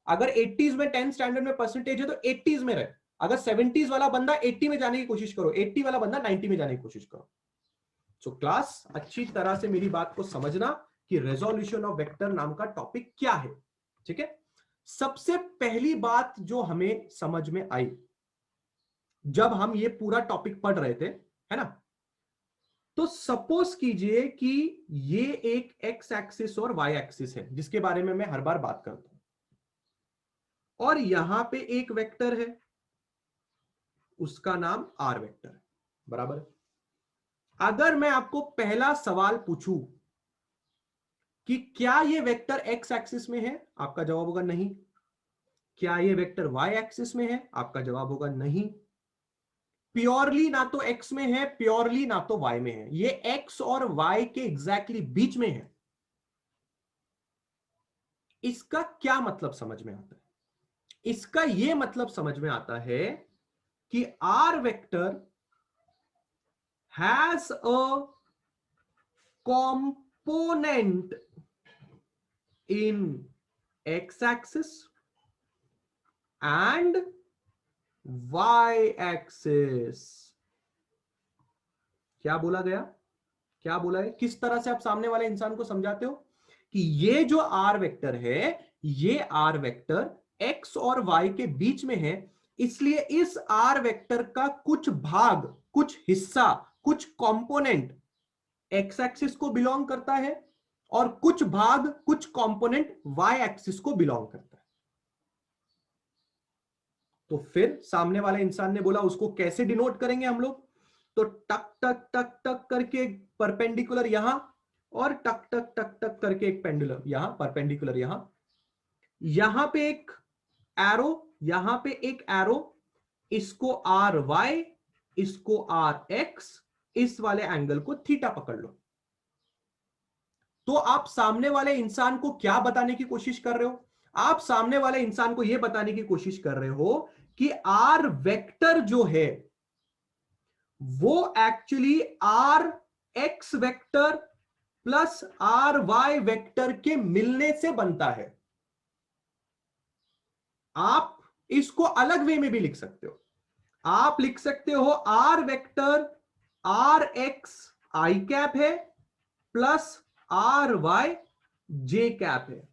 अगर 80s में 10th स्टैंडर्ड में परसेंटेज है तो 80s में रहे। अगर 70s वाला बंदा 80 में जाने की कोशिश करो, 80 वाला बंदा 90 में जाने की कोशिश करो। सो क्लास अच्छी तरह से मेरी बात को समझना कि रेजोल्यूशन ऑफ वेक्टर नाम का टॉपिक क्या है। ठीक है, सबसे पहली बात जो हमें समझ में आई जब हम ये पूरा टॉपिक पढ़ रहे थे, है ना, तो सपोज कीजिए कि ये एक एक्स एक्सिस और वाई एक्सिस है जिसके बारे में मैं हर बार बात करता हूं, और यहां पे एक वेक्टर है, उसका नाम आर वेक्टर है, बराबर। अगर मैं आपको पहला सवाल पूछूं कि क्या ये वेक्टर एक्स एक्सिस में है, आपका जवाब होगा नहीं। क्या ये वेक्टर वाई एक्सिस में है, आपका जवाब होगा नहीं। प्योरली ना तो एक्स में है, प्योरली ना तो वाई में है, ये एक्स और वाई के एग्जैक्टली बीच में है। इसका क्या मतलब समझ में आता है? इसका यह मतलब समझ में आता है कि R vector has a component in x-axis and y-axis। क्या बोला गया, क्या बोला है? किस तरह से आप सामने वाले इंसान को समझाते हो कि ये जो आर वेक्टर है, ये आर वेक्टर x और y के बीच में है, इसलिए इस आर वेक्टर का कुछ भाग, कुछ हिस्सा, कुछ कंपोनेंट एक्स एक्सिस को बिलोंग करता है और कुछ भाग, कुछ कंपोनेंट वाई एक्सिस को बिलोंग करता है। तो फिर सामने वाले इंसान ने बोला उसको कैसे डिनोट करेंगे हम लोग? तो टक टक टक टक करके एक परपेंडिकुलर यहां, और टक टक टक टक करके एक पेंडुलम यहां, परपेंडिकुलर यहां, यहां पे एक एरो, यहां पे एक एरो, इसको आर वाई, इसको आर एक्स, इस वाले एंगल को थीटा पकड़ लो। तो आप सामने वाले इंसान को क्या बताने की कोशिश कर रहे हो? आप सामने वाले इंसान को यह बताने की कोशिश कर रहे हो कि आर वेक्टर जो है वो actually R X vector plus are Y vector के मिलने से बनता है। आप इसको अलग वे में भी लिख सकते हो। आप लिख सकते हो r vector r x i cap है plus are y j cap है।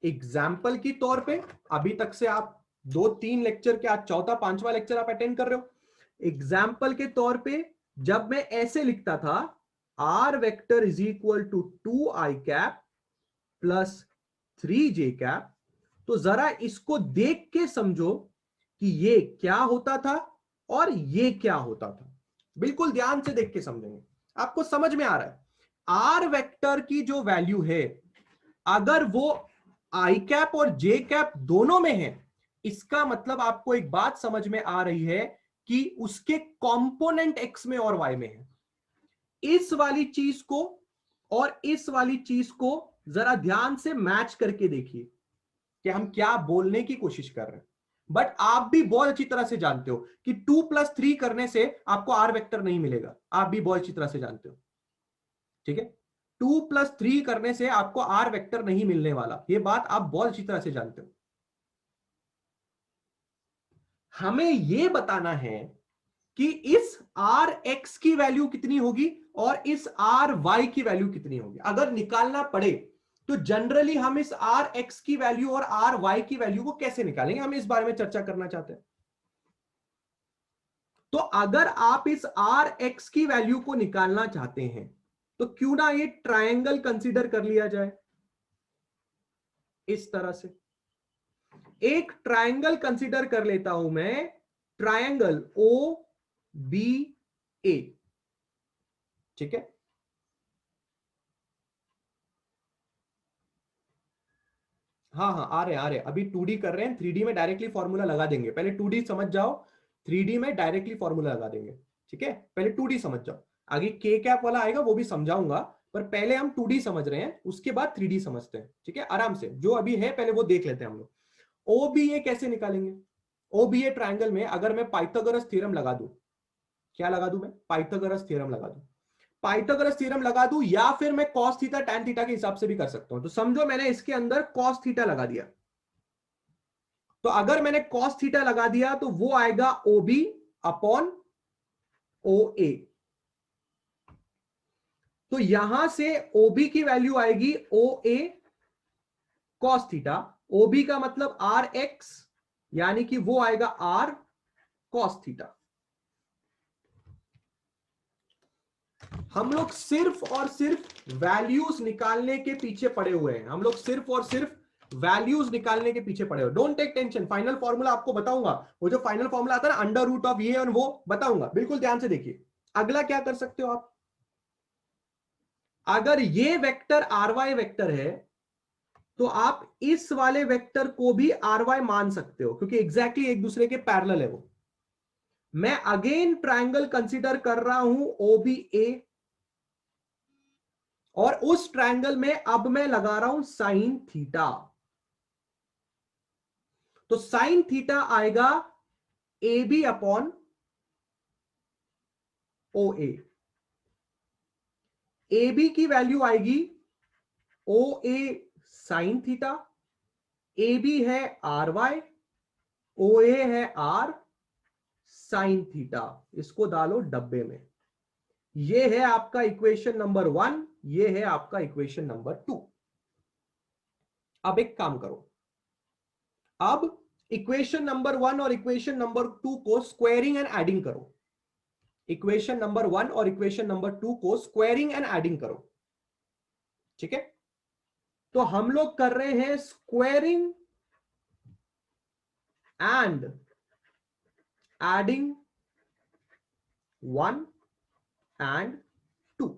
एग्जाम्पल की तौर पे, अभी तक से आप 2-3 लेक्चर के, आज चौथा 5वां लेक्चर आप अटेंड कर रहे हो। एग्जाम्पल के तौर पे जब मैं ऐसे लिखता था r vector is equal to 2 i cap plus 3 j cap, तो जरा इसको देख के समझो कि ये क्या होता था और ये क्या होता था। बिल्कुल ध्यान से देख के समझेंगे, आपको समझ में आ रहा है। आर वेक्टर की जो वैल्यू है, अगर वो आई कैप और जे कैप दोनों में है, इसका मतलब आपको एक बात समझ में आ रही है कि उसके कंपोनेंट एक्स में और वाई में है। इस वाली चीज को और इस वाली चीज को जरा ध्यान से मैच करके देखिए कि हम क्या बोलने की कोशिश कर रहे हैं। बट आप भी बहुत अच्छी तरह से जानते हो कि 2+3 करने से आपको आर वेक्टर नहीं मिलेगा, आप भी बहुत अच्छी तरह से जानते हो। ठीक है, 2+3 करने से आपको आर वेक्टर नहीं मिलने वाला, यह बात आप बहुत अच्छी तरह से जानते हो। हमें यह बताना है कि इस आर एक्स की वैल्यू कितनी होगी और इस आर वाई की वैल्यू कितनी होगी। अगर निकालना पड़े तो जनरली हम इस आर एक्स की वैल्यू और आर वाई की वैल्यू को कैसे निकालेंगे, हम इस बारे में चर्चा करना चाहते हैं। तो अगर आप इस आर एक्स की वैल्यू को निकालना चाहते हैं तो क्यों ना ये ट्रायंगल कंसीडर कर लिया जाए इस तरह से। एक ट्रायंगल कंसीडर कर लेता हूं मैं, ट्रायंगल ओ बी ए, ठीक है। हाँ हाँ, आ रहे अभी 2D कर रहे हैं, 3D में डायरेक्टली फॉर्मूला लगा देंगे। पहले 2D समझ जाओ, 3D में डायरेक्टली फॉर्मूला लगा देंगे, ठीक है। पहले 2D समझ जाओ, आगे के कैप वाला आएगा वो भी समझाऊंगा, पर पहले हम 2D समझ रहे हैं, उसके बाद 3D समझते हैं, ठीक है। आराम से जो अभी है पहले वो देख लेते हैं हम लोग। ओ बी ए कैसे निकालेंगे? ओ बी ए ट्राइंगल में अगर मैं पाइथागोरस थ्योरम लगा दूं, क्या लगा दूं मैं? पाइथागोरस थ्योरम लगा दूं। पाइथागोरस थ्योरम लगा दूं या फिर मैं cos थीटा tan थीटा के हिसाब से भी कर सकता हूं। तो समझो मैंने इसके अंदर cos थीटा लगा दिया, तो अगर मैंने cos थीटा लगा दिया तो वो आएगा OB अपॉन OA। तो यहां से OB की वैल्यू आएगी OA cos थीटा, OB का मतलब RX, यानी कि वो आएगा R cos थीटा। हम लोग सिर्फ और सिर्फ वैल्यूज निकालने के पीछे पड़े हुए हैं, हम लोग सिर्फ और सिर्फ वैल्यूज निकालने के पीछे पड़े हुए। Don't take tension, final formula आपको बताऊंगा, वो जो फाइनल फॉर्मूला आता है ना अंडर रूट ऑफ ये, और वो बताऊंगा, बिल्कुल ध्यान से देखिए। अगला क्या कर सकते हो आप, अगर ये वेक्टर आर वाई वेक्टर है तो आप इस वाले वेक्टर को भी आर वाई मान सकते हो, क्योंकि एग्जैक्टली एक दूसरे के पैरेलल है वो। मैं अगेन ट्रायंगल कंसीडर कर रहा हूं ओबी ए, और उस ट्रायंगल में अब मैं लगा रहा हूं साइन थीटा। तो साइन थीटा आएगा A B upon O A B की वैल्यू आएगी O A sine theta, A B है आर वाई, ओ ए है आर साइन थीटा। इसको डालो डब्बे में। ये है आपका इक्वेशन नंबर 1, ये है आपका इक्वेशन नंबर 2। अब एक काम करो, अब इक्वेशन नंबर 1 और इक्वेशन नंबर 2 को स्क्वायरिंग एंड एडिंग करो। इक्वेशन नंबर 1 और इक्वेशन नंबर 2 को स्क्वायरिंग एंड एडिंग करो, ठीक है। तो हम लोग कर रहे हैं स्क्वायरिंग एंड एडिंग 1 एंड 2।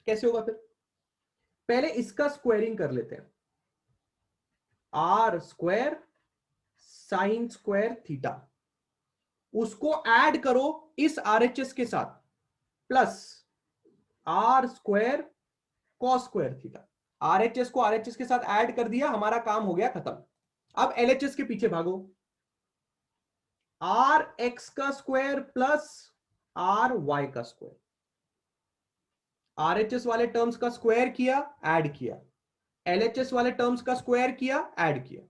कैसे होगा फिर? पहले इसका स्क्वायरिंग कर लेते हैं, r square sine square theta, उसको ऐड करो इस आरएचएस के साथ, plus r square cos square theta. RHS को आरएचएस के साथ ऐड कर दिया, हमारा काम हो गया खत्म। अब एलएचएस के पीछे भागो, आर एक्स का स्क्वायर प्लस आर वाई का स्क्वायर। आरएचएस वाले टर्म्स का स्क्वायर किया, ऐड किया, एलएचएस वाले टर्म्स का स्क्वायर किया, ऐड किया।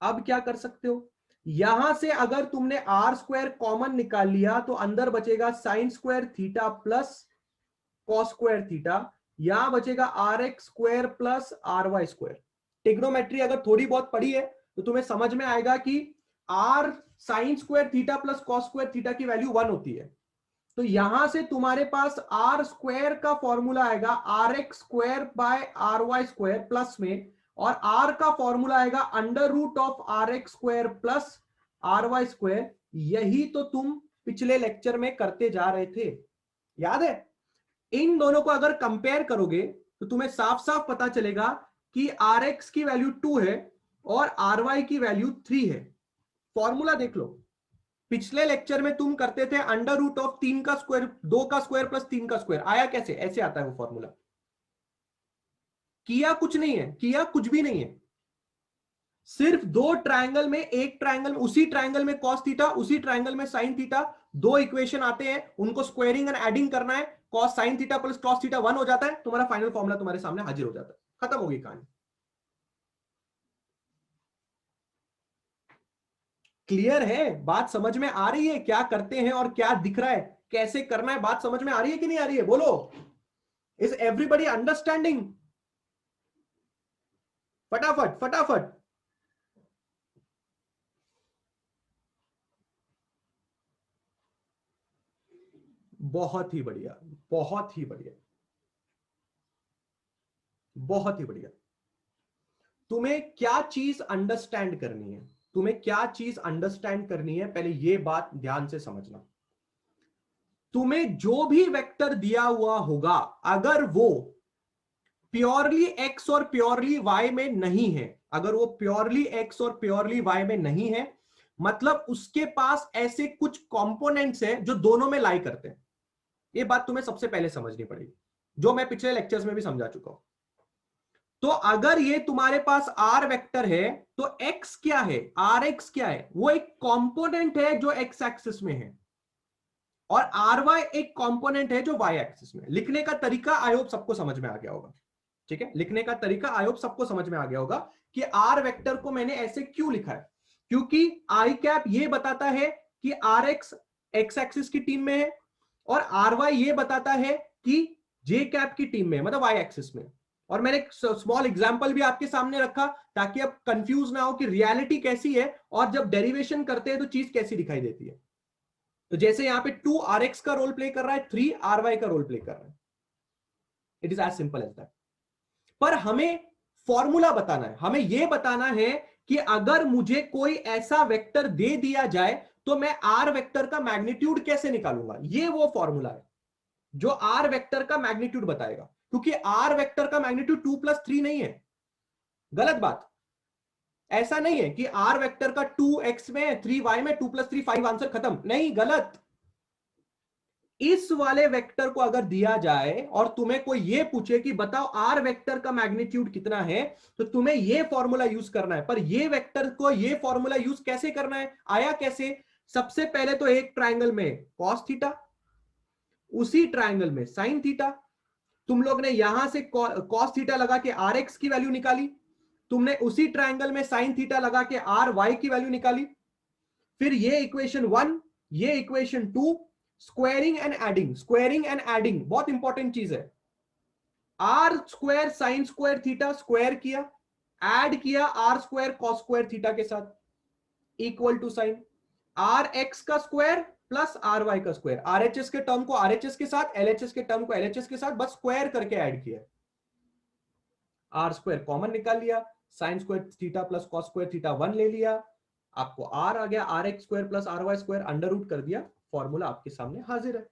अब क्या कर सकते हो, यहां से अगर तुमने आर स्क्वायर कॉमन निकाल लिया तो अंदर बचेगा sine square theta plus cos square theta, यहां बचेगा r x square plus are y square. Trigonometry अगर थोड़ी बहुत पढ़ी है तो तुम्हें समझ में आएगा कि r sine square theta plus cos square theta की वैल्यू 1 होती है। तो यहां से तुम्हारे पास आर स्क्वायर का फॉर्मूला आएगा r x square by r y square plus में, और आर का फॉर्मूला आएगा under root of r x square plus are y square. यही तो तुम पिछले लेक्चर में करते जा रहे थे, याद है? इन दोनों को अगर कंपेयर करोगे तो तुम्हें साफ साफ पता चलेगा कि आर एक्स की वैल्यू 2 है और आर वाई की वैल्यू 3 है। फॉर्मूला देख लो, पिछले लेक्चर में तुम करते थे अंडर रूट ऑफ 3 का स्क्वायर, 2 का स्क्वायर प्लस 3 का स्क्वायर। आया कैसे? ऐसे आता है वो फॉर्मूला। किया कुछ नहीं है, किया कुछ भी नहीं है, सिर्फ दो ट्रायंगल में, एक ट्रायंगल में, उसी ट्रायंगल में कॉस थीटा, उसी ट्रायंगल में साइन थीटा, दो इक्वेशन आते हैं, उनको स्क्वायरिंग एंड एडिंग करना है, cos sine theta plus cos theta 1 हो जाता है, तुम्हारा फाइनल फॉर्मूला तुम्हारे सामने हाजिर हो जाता है, खत्म होगी कहानी। क्लियर है? बात समझ में आ रही है? क्या करते हैं और क्या दिख रहा है, कैसे करना है, बात समझ में आ रही है कि नहीं आ रही है? बोलो, इज एवरीबडी अंडरस्टैंडिंग? फटाफट फटाफट। बहुत ही बढ़िया, बहुत ही बढ़िया, बहुत ही बढ़िया। तुम्हें क्या चीज अंडरस्टैंड करनी है, तुम्हें क्या चीज अंडरस्टैंड करनी है, पहले ये बात ध्यान से समझना। तुम्हें जो भी वेक्टर दिया हुआ होगा, अगर वो प्योरली एक्स और प्योरली वाई में नहीं है, अगर वो प्योरली एक्स और प्योरली वाई में नहीं है, मतलब उसके पास ऐसे कुछ कंपोनेंट्स हैं जो दोनों में लाई करते हैं। ये बात तुम्हें सबसे पहले समझनी पड़ेगी, जो मैं पिछले लेक्चर्स में भी समझा चुका हूं। तो अगर ये तुम्हारे पास आर वेक्टर है, तो एक्स क्या है, आर एक्स क्या है, वो एक कंपोनेंट है जो एक्स एक्सिस में है, और आर वाई एक कंपोनेंट है जो वाई एक्सिस में। लिखने का तरीका आई होप सबको समझ में आ गया होगा, ठीक है। लिखने का तरीका आई होप सबको समझ में आ गया होगा कि आर वेक्टर को मैंने ऐसे क्यों लिखा है, क्योंकि आई कैप ये बताता है कि आर एक्स एक्स एक्सिस की टीम में है, और आर वाई ये बताता है कि जे कैप की टीम में, मतलब वाई एक्सिस में। और मैंने एक स्मॉल एग्जांपल भी आपके सामने रखा ताकि आप कंफ्यूज ना हो कि रियलिटी कैसी है और जब डेरिवेशन करते हैं तो चीज कैसी दिखाई देती है। तो जैसे यहां पे 2 आर एक्स का रोल प्ले कर रहा है, 3 आर वाई का रोल प्ले कर रहा है। It is as simple as that. पर हमें फॉर्मूला बताना है, हमें यह बताना है कि अगर मुझे कोई ऐसा वेक्टर दे दिया जाए तो मैं आर वेक्टर का मैग्नीट्यूड कैसे निकालूंगा। यह वो फॉर्मूला है जो आर वेक्टर का मैग्नीट्यूड बताएगा, क्योंकि आर वेक्टर का मैग्नीट्यूड 2+3 नहीं है। गलत बात। ऐसा नहीं है कि आर वेक्टर का 2x में 3y में 2+3 5 आंसर खत्म, नहीं, गलत। इस वाले वेक्टर को अगर दिया जाए और तुम्हें कोई ये पूछे कि बताओ आर वेक्टर का मैग्नीट्यूड कितना है, तो तुम्हें ये फॉर्मूला यूज करना है। पर ये वेक्टर को ये फॉर्मूला यूज कैसे करना है, आया कैसे। सबसे पहले तो एक ट्रायंगल में कॉस थीटा, उसी ट्रायंगल में साइन थीटा। तुम लोग ने यहां से कॉस थीटा लगा के आर एक्स की वैल्यू निकाली, तुमने उसी ट्रायंगल में साइन थीटा लगा के आर वाई की वैल्यू निकाली। फिर ये इक्वेशन 1, ये equation 2, squaring and adding. Squaring and adding बहुत इंपॉर्टेंट चीज है। R square sine square theta square किया, ऐड किया r square cos square theta के साथ, equal to sine r x का स्क्वायर प्लस आर वाई का स्क्वायर। आरएचएस के टर्म को आरएचएस के साथ, एलएचएस के टर्म को एलएचएस के साथ बस स्क्वायर करके ऐड किया। आर स्क्वायर कॉमन निकाल लिया, sine square theta plus cos square theta 1 ले लिया, आपको आर आ गया, r x square plus are y square under root कर दिया, फॉर्मूला आपके सामने हाजिर है।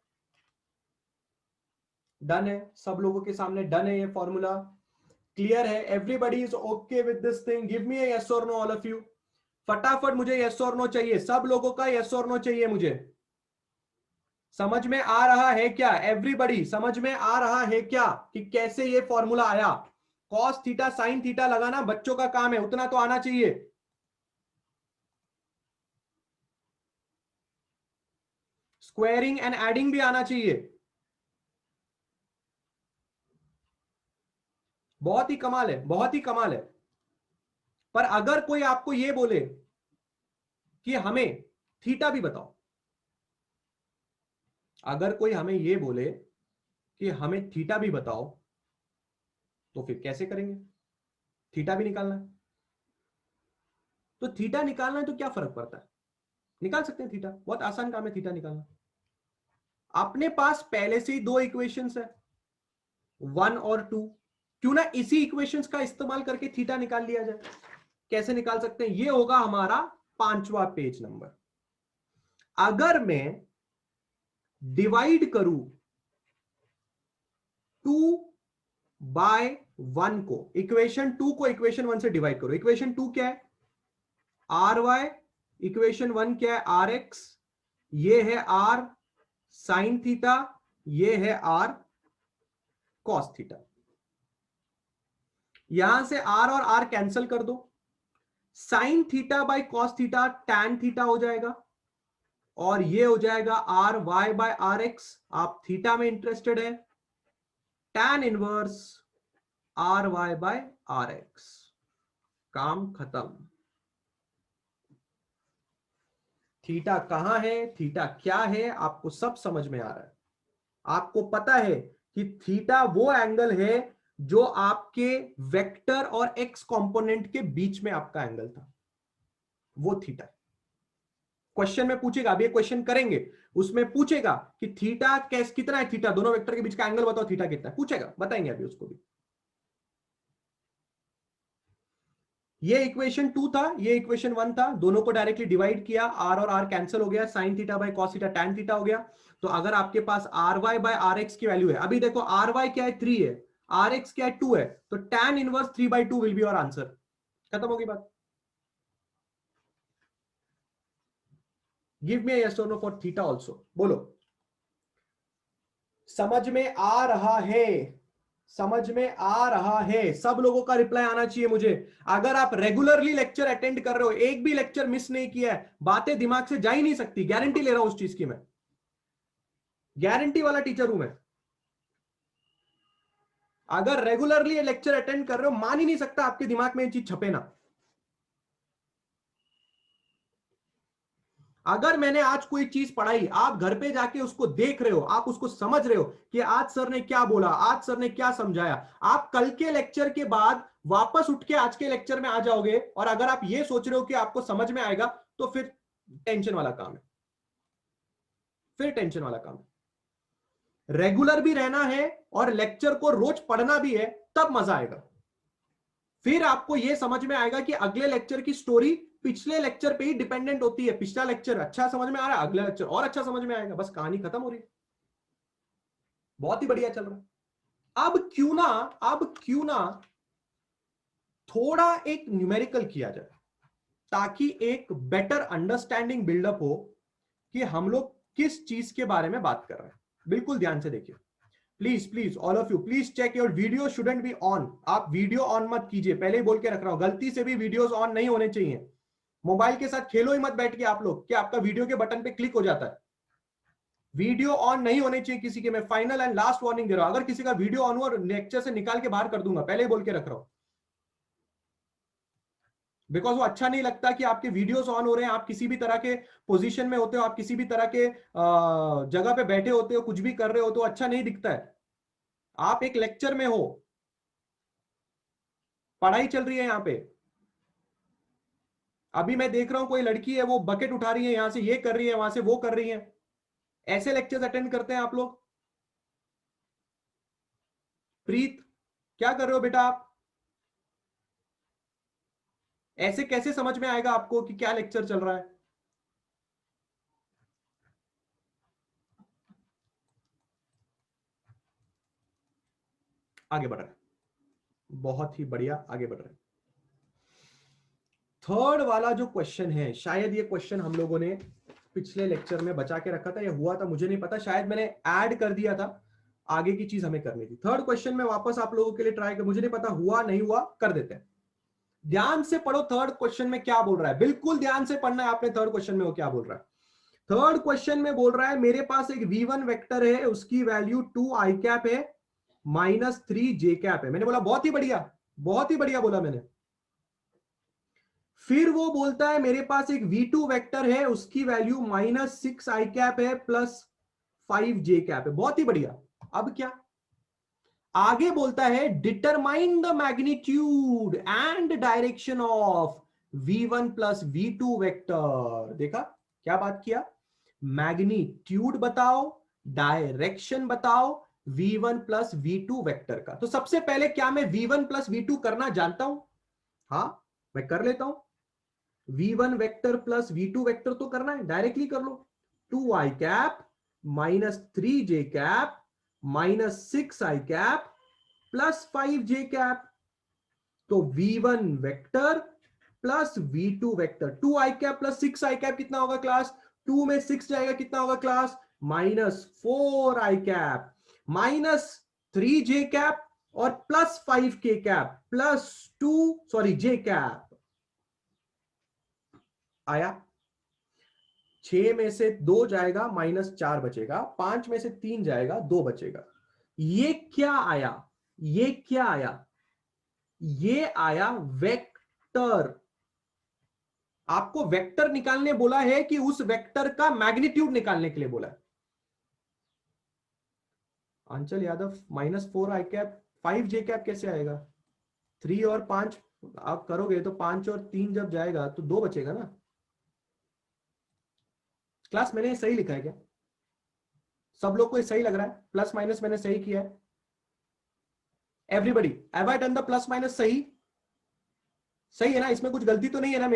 डन है, सब लोगों के सामने डन है ये फॉर्मूला। क्लियर है, everybody is okay with this thing. Give me yes और नो ऑल ऑफ यू। फटाफट मुझे यस और नो चाहिए, सब लोगों का यस और नो चाहिए मुझे। समझ में आ रहा है क्या एवरीबॉडी, समझ में आ रहा है क्या कि कैसे ये फॉर्मूला आया। कॉस थीटा साइन थीटा लगाना बच्चों का काम है, उतना तो आना चाहिए। स्क्वायरिंग एंड एडिंग भी आना चाहिए। बहुत ही कमाल है, बहुत ही कमाल है। पर अगर कोई आपको यह बोले कि हमें थीटा भी बताओ, अगर कोई हमें यह बोले कि हमें थीटा भी बताओ, तो फिर कैसे करेंगे। थीटा भी निकालना है, तो थीटा निकालना है तो क्या फर्क पड़ता है, निकाल सकते हैं थीटा, बहुत आसान काम है थीटा निकालना। अपने पास पहले से ही दो इक्वेशंस है, 1 और 2, क्यों ना इसी इक्वेशंस का इस्तेमाल करके थीटा निकाल लिया जाए। कैसे निकाल सकते हैं, ये होगा हमारा 5वां पेज नंबर। अगर मैं डिवाइड करूं 2/1 को, इक्वेशन 2 को इक्वेशन 1 से डिवाइड करो। इक्वेशन 2 क्या है, आर वाई, इक्वेशन 1 क्या है, आर एक्स, ये है आर साइन थीटा, ये है आर कॉस थीटा। यहां से आर और आर कैंसिल कर दो, sine theta by cos theta tan theta हो जाएगा, और ये हो जाएगा r Y by are x. आप थीटा में इंटरेस्टेड है, tan inverse r Y by are x. काम खत्म। थीटा कहां है, थीटा क्या है, आपको सब समझ में आ रहा है। आपको पता है कि थीटा वो एंगल है जो आपके वेक्टर और एक्स कंपोनेंट के बीच में आपका एंगल था, वो थीटा। क्वेश्चन में पूछेगा, अभी क्वेश्चन करेंगे, उसमें पूछेगा कि थीटा कैस कितना है, थीटा दोनों वेक्टर के बीच का एंगल बताओ, थीटा कितना है, पूछेगा, बताएंगे अभी उसको भी। ये इक्वेशन 2 था, ये इक्वेशन 1 था, दोनों को डायरेक्टली डिवाइड किया, आर और आर कैंसिल हो गया, sine theta by cos theta tan theta हो गया। तो अगर आपके पास R Y by are X की वैल्यू है, अभी देखो आर वाई क्या है 3 है, आर एक्स क्या है 2 है, तो tan inverse 3/2 will be your answer. खत्म होगी बात। Give me a yes or no for theta also, बोलो। समझ में आ रहा है, समझ में आ रहा है, सब लोगों का रिप्लाई आना चाहिए मुझे। अगर आप रेगुलरली लेक्चर अटेंड कर रहे हो, एक भी लेक्चर मिस नहीं किया है, बातें दिमाग से जा ही नहीं सकती, गारंटी ले रहा हूं उस चीज की, मैं गारंटी वाला टीचर हूं मैं। अगर रेगुलरली लेक्चर अटेंड कर रहे हो, मान ही नहीं सकता आपके दिमाग में ये चीज छपे ना। अगर मैंने आज कोई चीज पढ़ाई, आप घर पे जाके उसको देख रहे हो, आप उसको समझ रहे हो कि आज सर ने क्या बोला, आज सर ने क्या समझाया, आप कल के लेक्चर के बाद वापस उठ के आज के लेक्चर में आ जाओगे, और अगर आप ये सोच रहे हो कि आपको समझ में आएगा, तो फिर टेंशन वाला काम है, फिर टेंशन वाला काम है। रेगुलर भी रहना है और लेक्चर को रोज पढ़ना भी है, तब मजा आएगा। फिर आपको यह समझ में आएगा कि अगले लेक्चर की स्टोरी पिछले लेक्चर पे ही डिपेंडेंट होती है। पिछला लेक्चर अच्छा समझ में आ रहा है, अगला लेक्चर और अच्छा समझ में आएगा, बस कहानी खत्म हो रही है। बहुत ही बढ़िया चल रहा है। अब क्यों ना थोड़ा एक न्यूमेरिकल किया जाए, ताकि एक बेटर अंडरस्टैंडिंग बिल्डअप हो कि हम लोग किस चीज के बारे में बात कर रहे हैं। बिल्कुल ध्यान से देखिए, please please all of you please check your video shouldn't be on. आप वीडियो ऑन मत कीजिए, पहले ही बोल के रख रहा हूं, गलती से भी वीडियोस ऑन नहीं होने चाहिए। मोबाइल के साथ खेलो ही मत बैठ के आप लोग, कि आपका वीडियो के बटन पे क्लिक हो जाता है। वीडियो ऑन नहीं होने चाहिए किसी के। मैं फाइनल एंड लास्ट वार्निंग दे रहा हूं, अगर किसी का वीडियो ऑन हुआ, लेक्चर से निकाल के बाहर कर दूंगा, पहले ही बोल के रख रहा हूं। बिकॉज वो अच्छा नहीं लगता कि आपके वीडियोस ऑन हो रहे हैं, आप किसी भी तरह के पोजीशन में होते हो, आप किसी भी तरह के जगह पे बैठे होते हो, कुछ भी कर रहे हो, तो अच्छा नहीं दिखता है। आप एक लेक्चर में हो, पढ़ाई चल रही है यहां पे। अभी मैं देख रहा हूं कोई लड़की है, वो बकेट उठा रही है, यहां से ये कर रही है, वहां से वो कर रही है। ऐसे लेक्चर्स अटेंड करते हैं आप लोग? प्रीत, क्या कर रहे हो बेटा आप? ऐसे कैसे समझ में आएगा आपको कि क्या लेक्चर चल रहा है? आगे बढ़ रहा है, बहुत ही बढ़िया, आगे बढ़ रहे हैं। थर्ड वाला जो क्वेश्चन है, शायद ये क्वेश्चन हम लोगों ने पिछले लेक्चर में बचा के रखा था, या हुआ था मुझे नहीं पता, शायद मैंने ऐड कर दिया था, आगे की चीज हमें करनी थी। थर्ड क्वेश्चन में वापस आप लोगों के लिए ट्राई कर, मुझे नहीं पता हुआ नहीं हुआ, कर देते हैं। ध्यान से पढ़ो, थर्ड क्वेश्चन में क्या बोल रहा है, बिल्कुल ध्यान से पढ़ना है आपने। थर्ड क्वेश्चन में वो क्या बोल रहा है? थर्ड क्वेश्चन में बोल रहा है, मेरे पास एक v1 वेक्टर है, उसकी वैल्यू 2 आई कैप है, -3 j कैप है। मैंने बोला बहुत ही बढ़िया, बहुत ही बढ़िया बोला मैंने। फिर वो बोलता है मेरे पास एक v2 वेक्टर है, उसकी वैल्यू -6 आई कैप है, +5 j कैप है। बहुत ही बढ़िया। अब क्या आगे बोलता है, determine the magnitude and direction of v1 plus v2 vector. देखा क्या बात किया? मैग्नीट्यूड बताओ, डायरेक्शन बताओ v1 प्लस v2 वेक्टर का। तो सबसे पहले क्या मैं v1 प्लस v2 करना जानता हूं? हाँ, मैं कर लेता हूं। v1 vector plus v2 vector तो करना है, डायरेक्टली कर लो। 2 i cap -3 j cap -6 I cap +5 j cap. तो v1 vector plus v2 vector, 2 i cap plus 6 I cap कितना होगा क्लास? 2 में 6 जाएगा, कितना होगा क्लास? -4 आई कैप, -3 j कैप, और +5 k cap, +2 sorry j cap. आया? 6 में से 2 जाएगा, -4 बचेगा, 5 में से 3 जाएगा, 2 बचेगा। ये क्या आया? ये क्या आया? ये आया वेक्टर। आपको वेक्टर निकालने बोला है कि उस वेक्टर का मैग्नीट्यूड निकालने के लिए बोला है? अंचल यादव, -4 आई कैप 5j कैप कैसे आएगा? 3 और 5 आप करोगे तो 5 और 3 जब जाएगा तो 2 बचेगा ना। क्लास मैंने सही लिखा है क्या? सब लोग को सही लग रहा है? प्लस माइनस मैंने सही किया है? Everybody have I done the plus minus सही? सही है ना? इसमें कुछ गलती तो नहीं है ना?